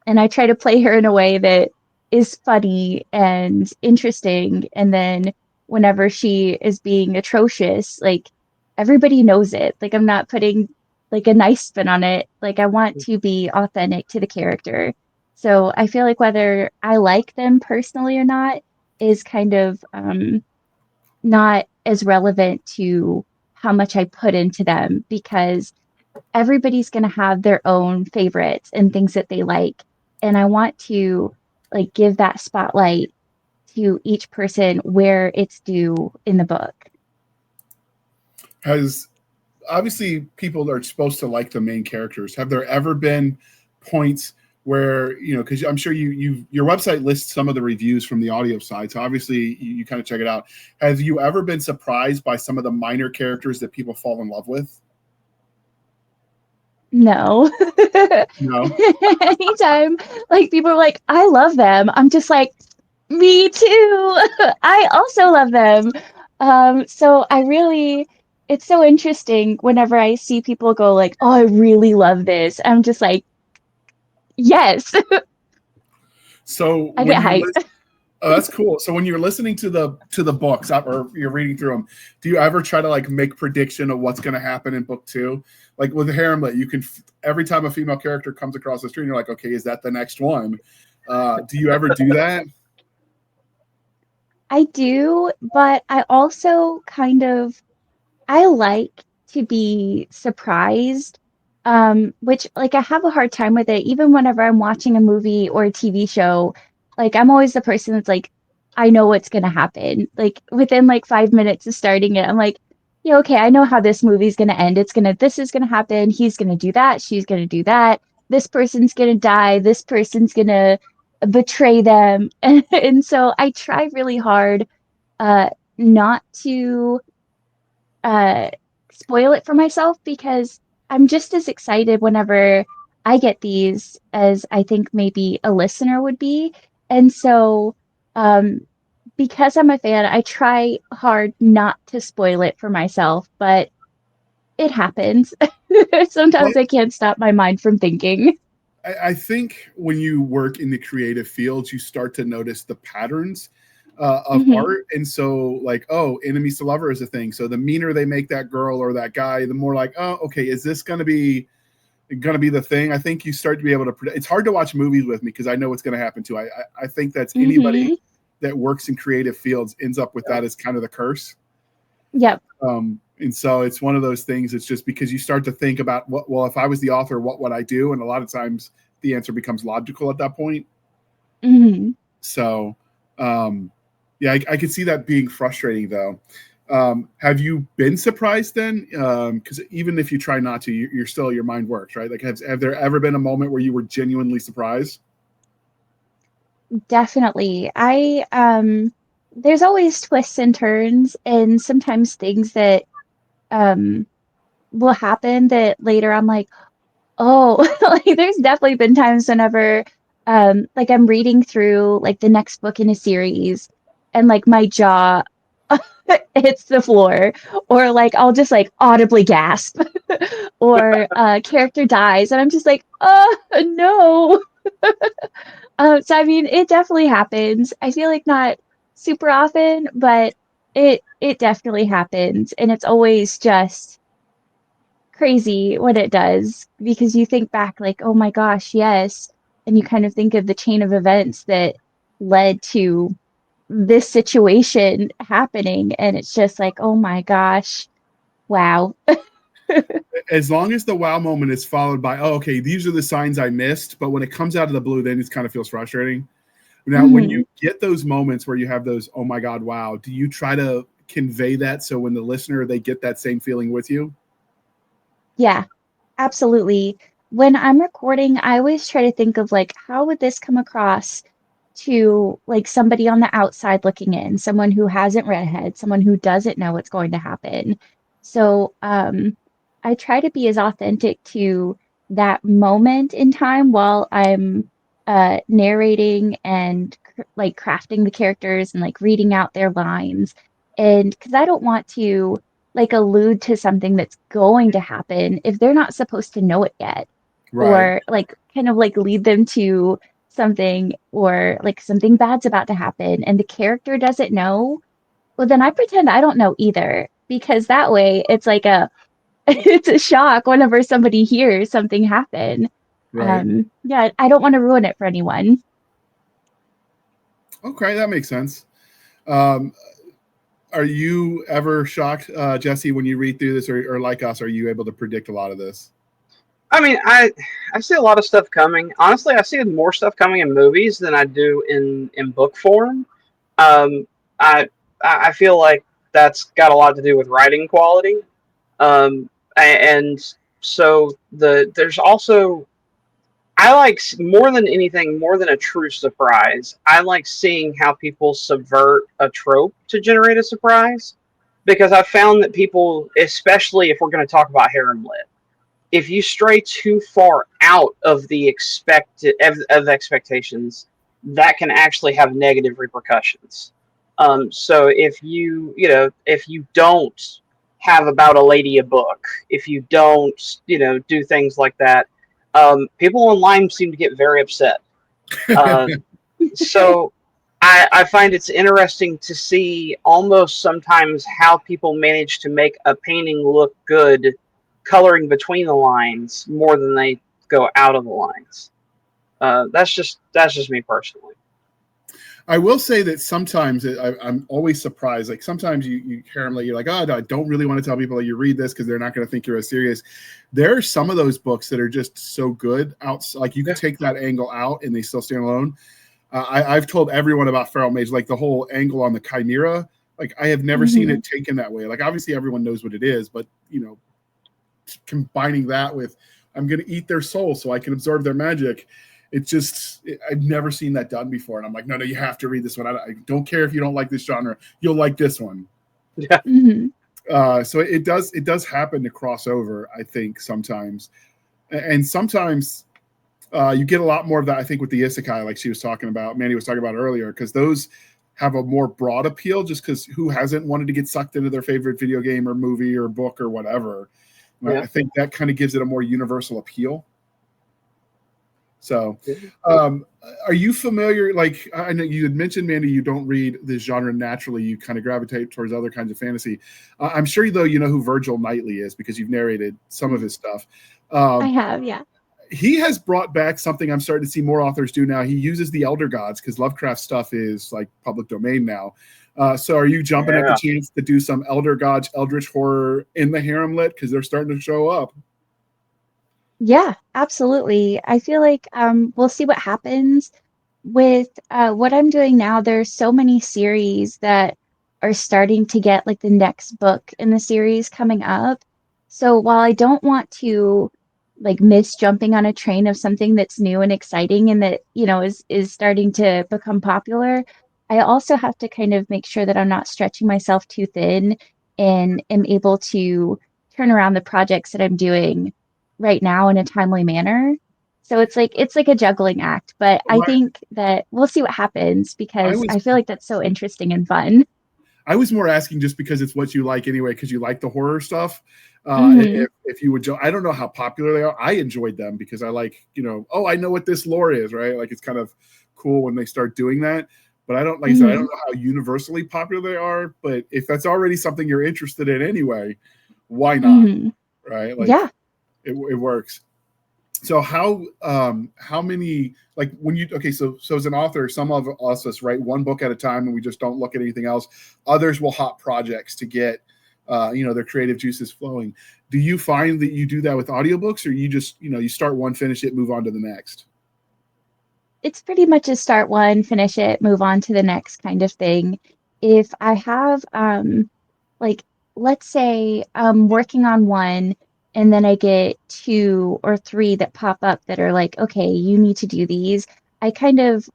and I try to play her in a way that is funny and interesting. And then whenever she is being atrocious, like everybody knows it. Like I'm not putting like a nice spin on it. Like I want to be authentic to the character. So I feel like whether I like them personally or not is kind of not as relevant to how much I put into them because everybody's going to have their own favorites and things that they like. And I want to like give that spotlight to each person where it's due in the book. Has obviously people are supposed to like the main characters. Have there ever been points where, because I'm sure your website lists some of the reviews from the audio side, so obviously you kind of check it out. Have you ever been surprised by some of the minor characters that people fall in love with? No. No. Anytime like people are like, I love them, I'm just like, me too. I also love them. So it's so interesting whenever I see people go like, oh, I really love this. I'm just like, yes. So I when get you're hyped. oh, that's cool. So when you're listening to the books or you're reading through them, do you ever try to like make prediction of what's going to happen in book 2? Like with Hamlet, you can every time a female character comes across the street, you're like, okay, is that the next one? Do you ever do that? I do, but I also I like to be surprised, which like I have a hard time with it. Even whenever I'm watching a movie or a TV show, like I'm always the person that's like, I know what's gonna happen. Like within like 5 minutes of starting it, I'm like, yeah, okay, I know how this movie's gonna end. This is gonna happen. He's gonna do that. She's gonna do that. This person's gonna die. This person's gonna betray them. And so I try really hard, uh, not to uh, spoil it for myself because I'm just as excited whenever I get these as I think maybe a listener would be. And so, um, because I'm a fan, I try hard not to spoil it for myself, but it happens. Well, Sometimes I can't stop my mind from thinking. I think when you work in the creative fields, you start to notice the patterns of Hmm. art. And so like, oh, enemies to lover is a thing. So the meaner they make that girl or that guy, the more like, oh, okay, is this going to be the thing? I think you start to be able to predict. It's hard to watch movies with me because I know what's going to happen too. I think that's anybody Hmm. that works in creative fields ends up with that as kind of the curse. Yep. And so it's one of those things. It's just because you start to think about well, if I was the author, what would I do? And a lot of times the answer becomes logical at that point. Hmm. So, yeah, I could see that being frustrating, though. Have you been surprised then? Because even if you try not to, you're still, your mind works, right? Like, have there ever been a moment where you were genuinely surprised? Definitely. There's always twists and turns, and sometimes things that um will happen that later I'm like, oh, like there's definitely been times whenever like I'm reading through like the next book in a series and like my jaw hits the floor, or like I'll just like audibly gasp, or a character dies and I'm just like, oh no. So I mean, it definitely happens. I feel like not super often, but it definitely happens, and it's always just crazy when it does, because you think back like, oh my gosh, yes, and you kind of think of the chain of events that led to this situation happening, and it's just like, oh my gosh, wow. As long as the wow moment is followed by, oh, okay, these are the signs I missed, but when it comes out of the blue, then it kind of feels frustrating. Now, when Mhm. you get those moments where you have those, oh my God, wow, do you try to convey that so when the listener, they get that same feeling with you? Yeah, absolutely. When I'm recording, I always try to think of like, how would this come across to like somebody on the outside looking in, someone who hasn't read ahead, someone who doesn't know what's going to happen. So, I try to be as authentic to that moment in time while I'm narrating and like crafting the characters and like reading out their lines. And because I don't want to like allude to something that's going to happen if they're not supposed to know it yet, Right, or like kind of like lead them to something, or like something bad's about to happen and the character doesn't know, well then I pretend I don't know either, because that way it's like a it's a shock whenever somebody hears something happen. right. Yeah, I don't want to ruin it for anyone. Okay, that makes sense. Um, are you ever shocked, Jesse, when you read through this, or like us, are you able to predict a lot of this? I mean, I see a lot of stuff coming. Honestly, I see more stuff coming in movies than I do in book form. Um, I I feel like that's got a lot to do with writing quality. And so there's also, I like more than anything, more than a true surprise. I like seeing how people subvert a trope to generate a surprise, because I found that people, especially if we're going to talk about harem lit, if you stray too far out of the expected of expectations, that can actually have negative repercussions. So if you don't have about a lady a book, if you don't do things like that, people online seem to get very upset. So I find it's interesting to see almost sometimes how people manage to make a painting look good coloring between the lines more than they go out of the lines. That's just me personally. I will say that sometimes I'm always surprised. Like sometimes you hear them, like you're like, oh, I don't really want to tell people that you read this because they're not going to think you're as serious. There are some of those books that are just so good. Like you could take that angle out and they still stand alone. I've told everyone about Feral Mage, like the whole angle on the Chimera. Like I have never seen Mhm. it taken that way. Like obviously everyone knows what it is, but combining that with I'm going to eat their soul so I can absorb their magic. I've never seen that done before. And I'm like, no, you have to read this one. I don't care if you don't like this genre. You'll like this one. Yeah. Mhm. So it does happen to cross over, I think, sometimes. And sometimes you get a lot more of that, I think, with the isekai, like she was talking about, Mandy was talking about earlier, because those have a more broad appeal, just because who hasn't wanted to get sucked into their favorite video game or movie or book or whatever. Yeah. I think that kind of gives it a more universal appeal. So, Yeah. are you familiar? Like, I know you had mentioned, Mandy, you don't read this genre naturally. You kind of gravitate towards other kinds of fantasy. I'm sure, though, you know who Virgil Knightley is because you've narrated some of his stuff. I Um, have, yeah. he has brought back something I'm starting to see more authors do now. He uses the Elder Gods because Lovecraft stuff is like public domain now. So are you jumping at the Yeah. chance to do some Elder Gods, Eldritch horror in the harem lit? Because they're starting to show up. Yeah, absolutely. I feel like we'll see what happens, with what I'm doing now, there's so many series that are starting to get like the next book in the series coming up. So while I don't want to like miss jumping on a train of something that's new and exciting and that, is starting to become popular, I also have to kind of make sure that I'm not stretching myself too thin and am able to turn around the projects that I'm doing right now in a timely manner. So it's like a juggling act, but I Well, think that we'll see what happens I because was I feel like that's so interesting and fun. I was more asking just because it's what you like anyway, because you like the horror stuff. Hmm. If you would, I don't know how popular they are. I enjoyed them because I like, oh, I know what this lore is, right? Like it's kind of cool when they start doing that. But I don't, like I said, I don't Hmm. know how universally popular they are. But if that's already something you're interested in anyway, why not, Hmm. right? Like Yeah. it works. So how many, like when you, okay, so as an author, some of us write one book at a time and we just don't look at anything else. Others will hop projects to get their creative juices flowing. Do you find that you do that with audiobooks, or you just, you start one, finish it, move on to the next? It's pretty much a start one, finish it, move on to the next kind of thing. If I have like let's say I'm working on one and then I get two or three that pop up that are like, okay, you need to do these. I kind of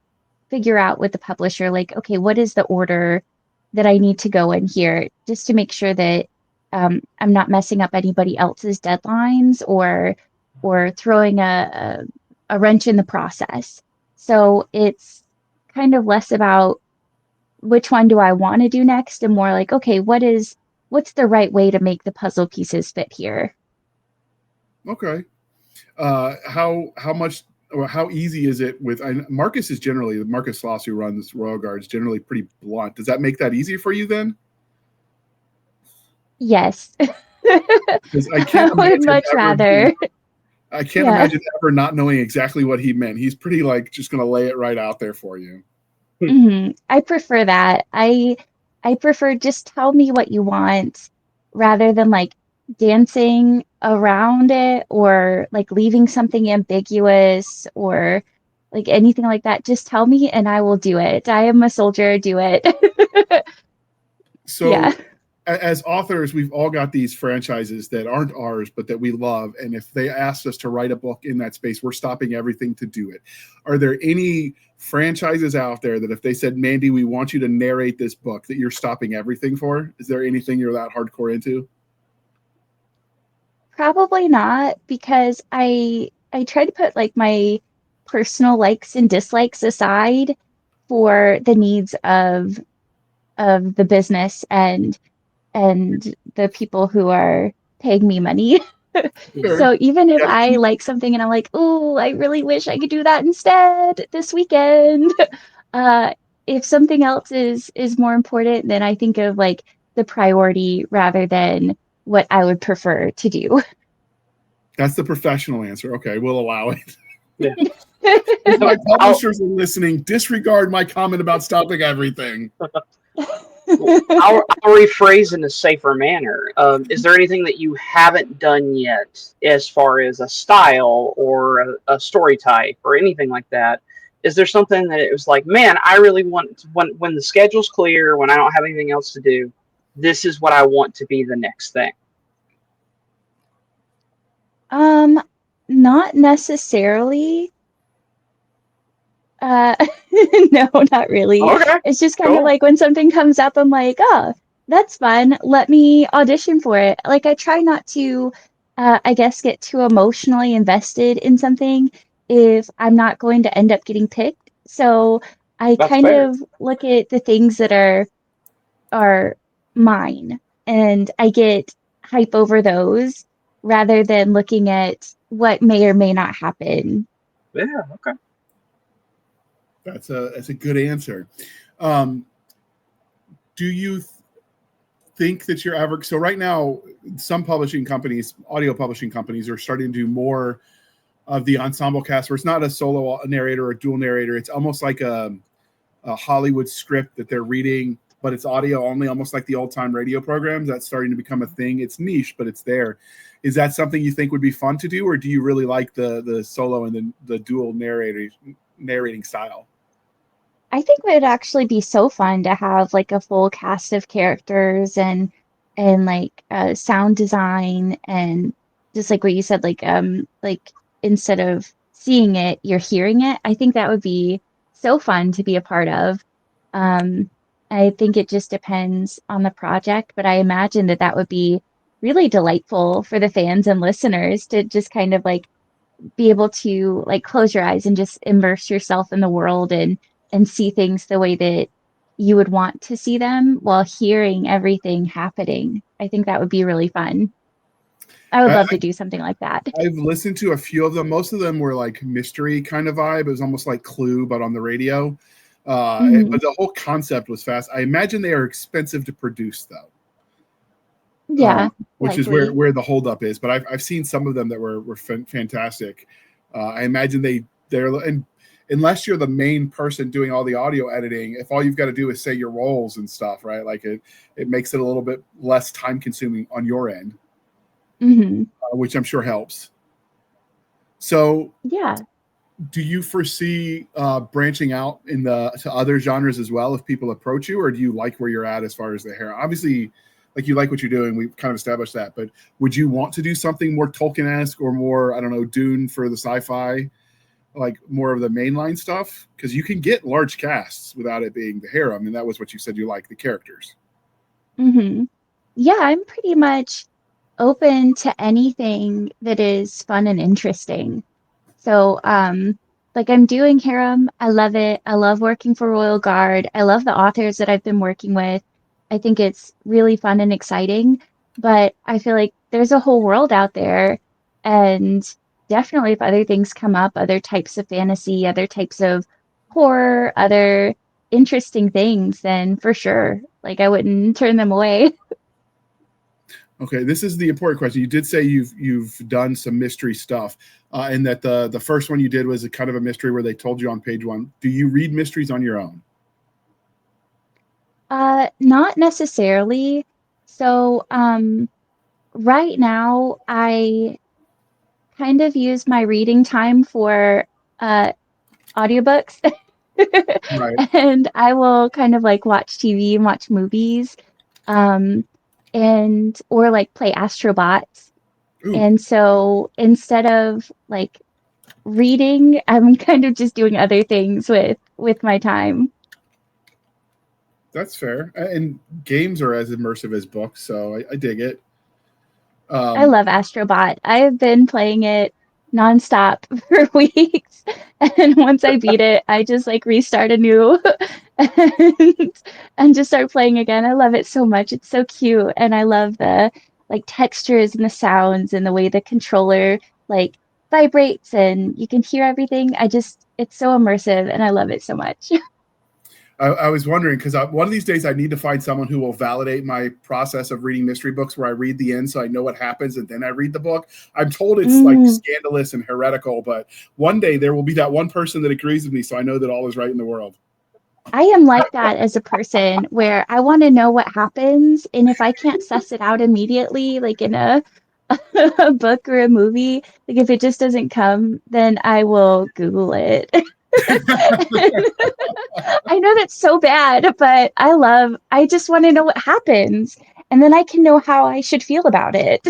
figure out with the publisher, like, okay, what is the order that I need to go in here just to make sure that I'm not messing up anybody else's deadlines or throwing a wrench in the process. So it's kind of less about which one do I want to do next and more like, okay, what's the right way to make the puzzle pieces fit here? Okay. How much or how easy is it with Marcus is generally, Marcus Sloss, who runs Royal Guard, is generally pretty blunt. Does that make that easy for you then? Yes. Because I I can't would imagine much ever being, rather. I can't Yeah. imagine ever not knowing exactly what he meant. He's pretty like just going to lay it right out there for you. I prefer that. I prefer just tell me what you want rather than like dancing around it or like leaving something ambiguous or like anything like that. Just tell me and I will do it. I am a soldier, do it. Yeah. So as authors, we've all got these franchises that aren't ours, but that we love. And if they asked us to write a book in that space, we're stopping everything to do it. Are there any franchises out there that if they said, Mandy, we want you to narrate this book, that you're stopping everything for? Is there anything you're that hardcore into? Probably not because I try to put like my personal likes and dislikes aside for the needs of the business and the people who are paying me money. Sure. So even if Yes. I like something and I'm like, oh, I really wish I could do that instead this weekend. Uh, if something else is more important, then I think of like the priority rather than what I would prefer to do. That's the professional answer. Okay, we'll allow it. Yeah. If So my I'll, publishers are listening, disregard my comment about stopping everything. I'll rephrase in a safer manner. Is there anything that you haven't done yet as far as a style or a story type or anything like that? Is there something that it was like, man, I really want when the schedule's clear, when I don't have anything else to do, this is what I want to be the next thing. Um, Not necessarily. Uh, no, not really. Okay, It's just kind of cool. like when something comes up, I'm like, oh, that's fun. Let me audition for it. Like I try not to, I guess, get too emotionally invested in something if I'm not going to end up getting picked. So I That's kind fair. of look at the things that are mine and I get hype over those rather than looking at what may or may not happen. Yeah, okay. That's a good answer. Um, do you think that you're ever, so right now some publishing companies, audio publishing companies, are starting to do more of the ensemble cast where it's not a solo narrator or a dual narrator. It's almost like a Hollywood script that they're reading, but it's audio only, almost like the old time radio programs. That's starting to become a thing. It's niche, but it's there. Is that something you think would be fun to do, or do you really like the solo and the dual narrating style? I think it would actually be so fun to have like a full cast of characters and like sound design and just like what you said, like instead of seeing it, you're hearing it. I think that would be so fun to be a part of. Um, I think it just depends on the project, but I imagine that that would be really delightful for the fans and listeners to just kind of like be able to like close your eyes and just immerse yourself in the world and see things the way that you would want to see them while hearing everything happening. I think that would be really fun. I would love to do something like that. I've listened to a few of them. Most of them were like mystery kind of vibe. It was almost like Clue, but on the radio. But the whole concept was fast. I imagine they are expensive to produce, though. Yeah, which likely. is where the holdup is. But I've seen some of them that were fantastic. I imagine they're and unless you're the main person doing all the audio editing, if all you've got to do is say your roles and stuff, right? Like it makes it a little bit less time consuming on your end, which I'm sure helps. So yeah. Do you foresee branching out to other genres as well if people approach you, or do you like where you're at as far as the hair? Obviously, like you like what you're doing. We've kind of established that, but would you want to do something more Tolkien-esque or more, I don't know, Dune for the sci-fi, like more of the mainline stuff? Because you can get large casts without it being the harem, and that was what you said you like, the characters. Yeah, I'm pretty much open to anything that is fun and interesting. So, like I'm doing harem. I love it. I love working for Royal Guard. I love the authors that I've been working with. I think it's really fun and exciting, but I feel like there's a whole world out there. And definitely if other things come up, other types of fantasy, other types of horror, other interesting things, then for sure, like I wouldn't turn them away. Okay, this is the important question. You did say you've done some mystery stuff, and that the first one you did was a kind of a mystery where they told you on page one. Do you read mysteries on your own? Not necessarily. So, right now I kind of use my reading time for audiobooks. Right. And I will kind of like watch TV and watch movies, and or like play Astrobots. Ooh, And so instead of like reading, I'm kind of just doing other things with my time. that's fair. And games are as immersive as books, so I dig it. I love Astrobot. I've been playing it nonstop for weeks. And once I beat it, I just like restart anew and, and just start playing again. I love it so much. It's so cute. And I love the like textures and the sounds and the way the controller like vibrates and you can hear everything. It's so immersive and I love it so much. I was wondering because one of these days I need to find someone who will validate my process of reading mystery books where I read the end so I know what happens and then I read the book. I'm told it's like scandalous and heretical, but one day there will be that one person that agrees with me so I know that all is right in the world. I am like that as a person where I want to know what happens. And if I can't suss it out immediately, like in a book or a movie, like if it just doesn't come, then I will Google it. I know that's so bad, but I just want to know what happens. And then I can know how I should feel about it.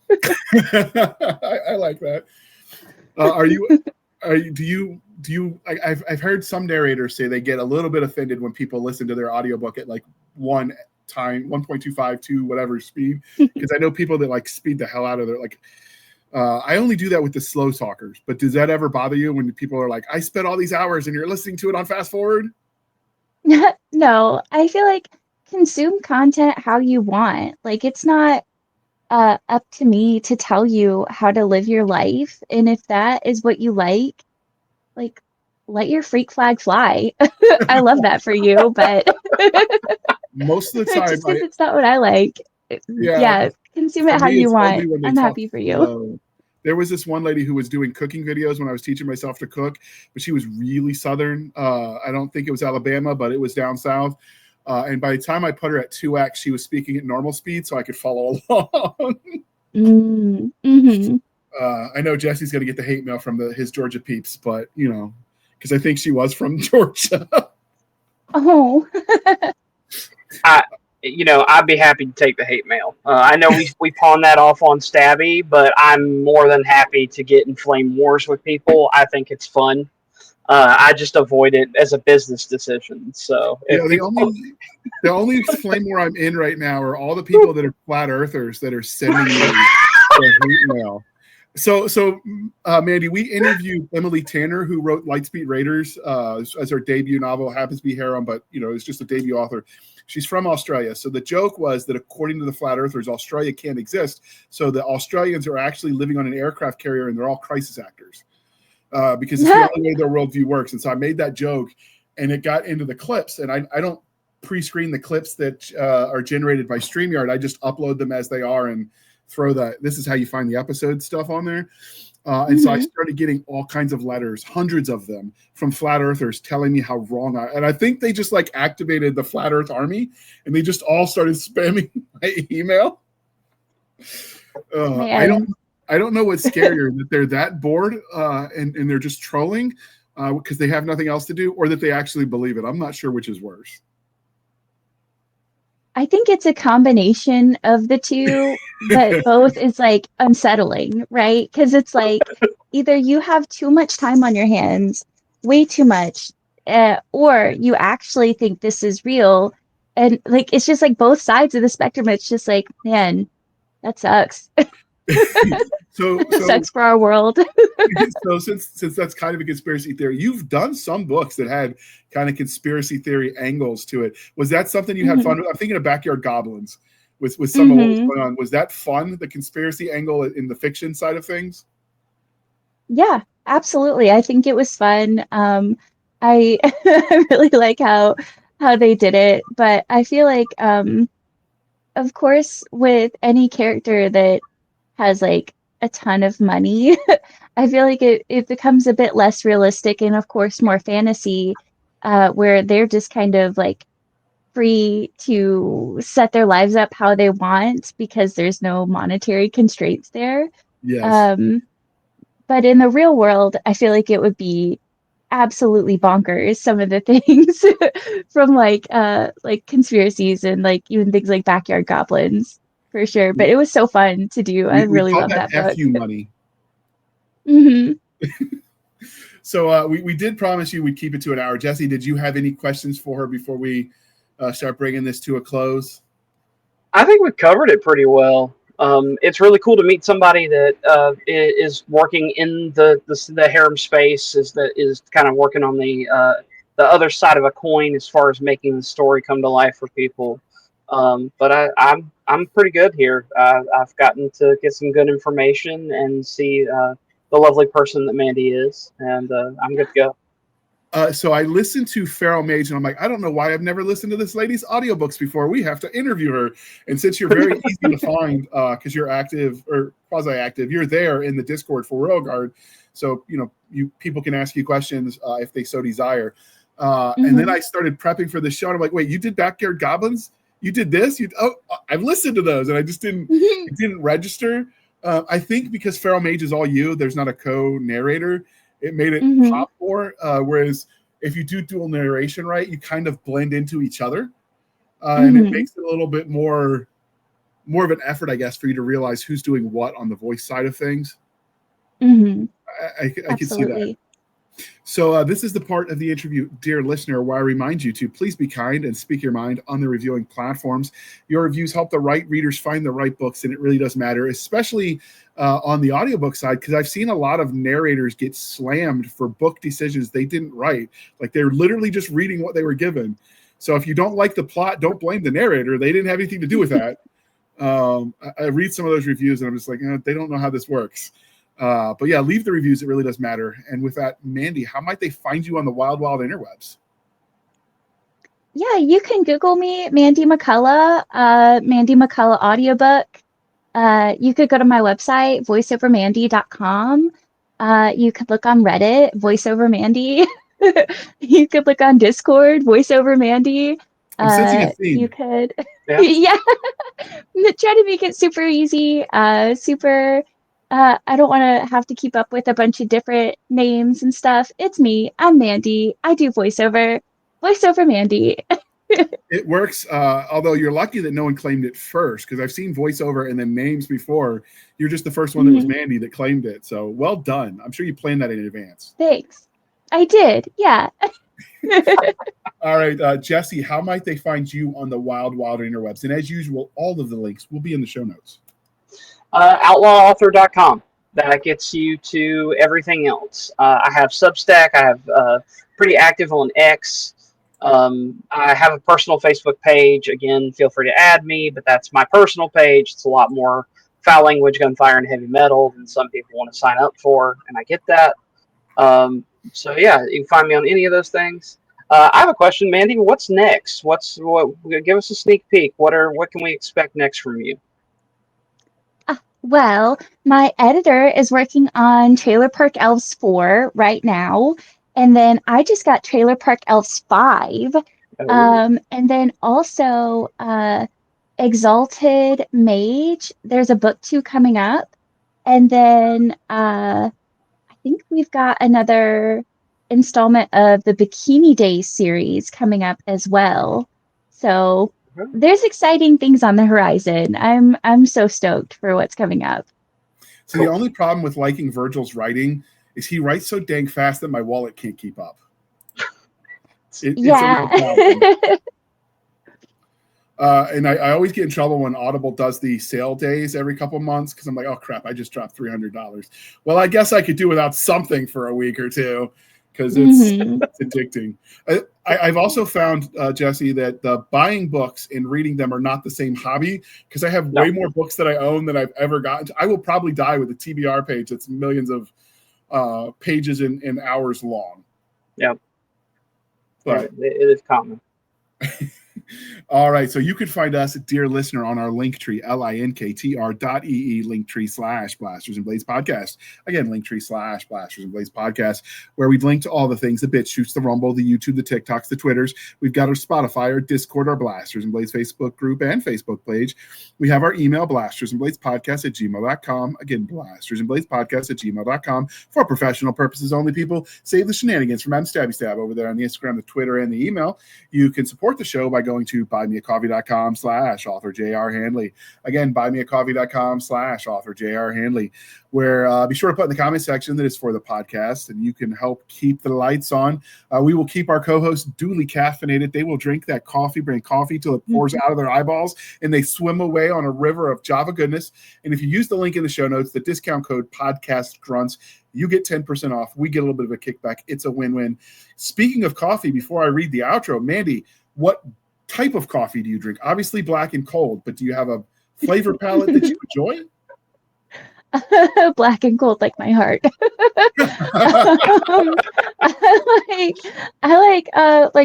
I like that. I've heard some narrators say they get a little bit offended when people listen to their audiobook at like 1.25 to whatever speed. Because I know people that like speed the hell out of their like, I only do that with the slow talkers, but does that ever bother you when people are like, I spent all these hours and you're listening to it on fast forward? No, I feel like consume content how you want. Like it's not up to me to tell you how to live your life. And if that is what you like let your freak flag fly. I love that for you, but most of the time, just because it's not what I like, yeah, consume for it how me, you it's only want. when they I'm talk happy for you. slow. There was this one lady who was doing cooking videos when I was teaching myself to cook, but she was really Southern. I don't think it was Alabama, but it was down south. And by the time I put her at 2x, she was speaking at normal speed, so I could follow along. I know Jesse's going to get the hate mail from his Georgia peeps, but because I think she was from Georgia. Oh. I'd be happy to take the hate mail. I know we pawn that off on Stabby, but I'm more than happy to get in flame wars with people. I think it's fun. I just avoid it as a business decision. So if the only flame war I'm in right now are all the people that are flat earthers that are sending me their hate mail. So Mandy, we interviewed Emily Tanner, who wrote Lightspeed Raiders as her debut novel. Happens to be harem, but it's just a debut author. She's from Australia. So the joke was that according to the flat earthers, Australia can't exist. So the Australians are actually living on an aircraft carrier, and they're all crisis actors because it's the only way their worldview works. And so I made that joke, and it got into the clips. And I don't pre-screen the clips that are generated by StreamYard. I just upload them as they are and throw this is how you find the episode stuff on there. And so I started getting all kinds of letters, hundreds of them, from flat earthers telling me how wrong and I think they just like activated the flat earth army, and they just all started spamming my email. I don't know what's scarier, that they're that bored and they're just trolling because they have nothing else to do, or that they actually believe it. I'm not sure which is worse. I think it's a combination of the two, but both is like unsettling, right? Because it's like either you have too much time on your hands, way too much, or you actually think this is real. And like, it's just like both sides of the spectrum. It's just like, man, that sucks. So sucks for our world. So since that's kind of a conspiracy theory, you've done some books that had kind of conspiracy theory angles to it. Was that something you had fun with? I'm thinking of Backyard Goblins with some of what was going on. Was that fun, the conspiracy angle in the fiction side of things? Yeah, absolutely. I think it was fun. I I really like how they did it, but I feel like of course with any character that has like a ton of money, I feel like it becomes a bit less realistic, and of course more fantasy, where they're just kind of like free to set their lives up how they want because there's no monetary constraints there. Yes. But in the real world, I feel like it would be absolutely bonkers, some of the things from like conspiracies and like even things like Backyard Goblins, for sure. But it was so fun to do. I We really call love that that book. FU money. So we did promise you we'd keep it to an hour. Jesse, did you have any questions for her before we start bringing this to a close? I think we've covered it pretty well. It's really cool to meet somebody that is working in the harem space, is kind of working on the other side of a coin as far as making the story come to life for people. But I'm pretty good here. I've gotten to get some good information and see the lovely person that Mandy is, and I'm good to go. So I listened to Feral Mage, and I'm like, I don't know why I've never listened to this lady's audiobooks before. We have to interview her. And since you're very easy to find, because you're active or quasi-active, you're there in the Discord for Royal Guard. So, people can ask you questions if they so desire. And then I started prepping for the show, and I'm like, wait, you did Backyard Goblins? You did this? I've listened to those, and I just it didn't register. I think because Feral Mage is all you, there's not a co-narrator. It made it pop more. Whereas if you do dual narration right, you kind of blend into each other, and it makes it a little bit more of an effort, I guess, for you to realize who's doing what on the voice side of things. I can see that. So this is the part of the interview, dear listener, where I remind you to please be kind and speak your mind on the reviewing platforms. Your reviews help the right readers find the right books, and it really does matter, especially on the audiobook side, because I've seen a lot of narrators get slammed for book decisions they didn't write. Like they're literally just reading what they were given. So if you don't like the plot, don't blame the narrator. They didn't have anything to do with that. I read some of those reviews, and I'm just like, they don't know how this works. But yeah, leave the reviews. It really does matter. And with that, Mandy, how might they find you on the wild interwebs? Yeah, you can Google me, Mandy McCullough, Mandy McCullough audiobook. You could go to my website, voiceovermandy.com. You could look on Reddit, Voiceover Mandy. You could look on Discord, Voiceover Mandy. I'm sensing a theme. You could, yeah. Try to make it super easy, I don't want to have to keep up with a bunch of different names and stuff. It's me. I'm Mandy. I do voiceover. Voiceover Mandy. It works, although you're lucky that no one claimed it first, because I've seen voiceover and then names before. You're just the first one that was Mandy that claimed it. So well done. I'm sure you planned that in advance. Thanks. I did. Yeah. All right, Jesse, how might they find you on the wild interwebs? And as usual, all of the links will be in the show notes. Outlawauthor.com. That gets you to everything else. I have Substack. I have pretty active on X. I have a personal Facebook page. Again, feel free to add me, but that's my personal page. It's a lot more foul language, gunfire, and heavy metal than some people want to sign up for, and I get that. So yeah, you can find me on any of those things. I have a question, Mandy. What's next? Give us a sneak peek. What can we expect next from you? Well, my editor is working on Trailer Park Elves 4 right now. And then I just got Trailer Park Elves 5. And then also Exalted Mage. There's a book 2 coming up. And then I think we've got another installment of the Bikini Days series coming up as well. So there's exciting things on the horizon. I'm so stoked for what's coming up. So the only problem with liking Virgil's writing is he writes so dang fast that my wallet can't keep up. It's a real problem. And I always get in trouble when Audible does the sale days every couple months because I'm like, oh crap, I just dropped $300. Well, I guess I could do without something for a week or two because it's addicting. I've also found, Jesse, that buying books and reading them are not the same hobby because I have way more books that I own than I've ever gotten to. I will probably die with a TBR page that's millions of pages and hours long. Yeah. But it is common. All right, so you could find us, dear listener, on our Linktree, linktr.ee, Linktree/Blasters and Blades Podcast. Again, Linktree/Blasters and Blades Podcast, where we've linked to all the things, the BitChutes, the Rumble, the YouTube, the TikToks, the Twitters. We've got our Spotify, our Discord, our Blasters and Blades Facebook group and Facebook page. We have our email, blastersandbladespodcast@gmail.com. Again, blastersandbladespodcast@gmail.com. For professional purposes only, people. Save the shenanigans from Stabby Stab over there on the Instagram, the Twitter, and the email. You can support the show by going to buymeacoffee.com/author J.R. Handley. Again, buymeacoffee.com/author J.R. Handley, where be sure to put in the comment section that it's for the podcast and you can help keep the lights on. We will keep our co-hosts duly caffeinated. They will drink that coffee, bring coffee till it pours out of their eyeballs and they swim away on a river of Java goodness. And if you use the link in the show notes, the discount code podcast grunts, you get 10% off. We get a little bit of a kickback. It's a win-win. Speaking of coffee, before I read the outro, Mandy, what type of coffee do you drink? Obviously black and cold, but do you have a flavor palette that you enjoy? Black and cold like my heart. I like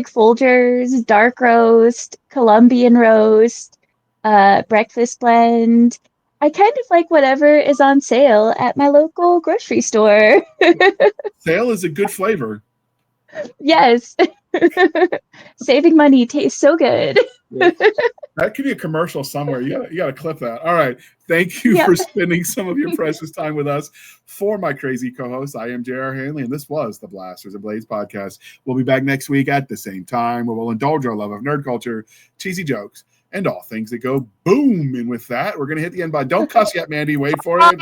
Folgers, dark roast, Colombian roast, breakfast blend. I kind of like whatever is on sale at my local grocery store. Sale is a good flavor. Yes. Saving money tastes so good. That could be a commercial somewhere. You got to clip that. All right. Thank you for spending some of your precious time with us. For my crazy co-host, I am J.R. Handley, and this was the Blasters and Blades Podcast. We'll be back next week at the same time where we'll indulge our love of nerd culture, cheesy jokes, and all things that go boom. And with that, we're going to hit the end button. Don't cuss yet, Mandy. Wait for it.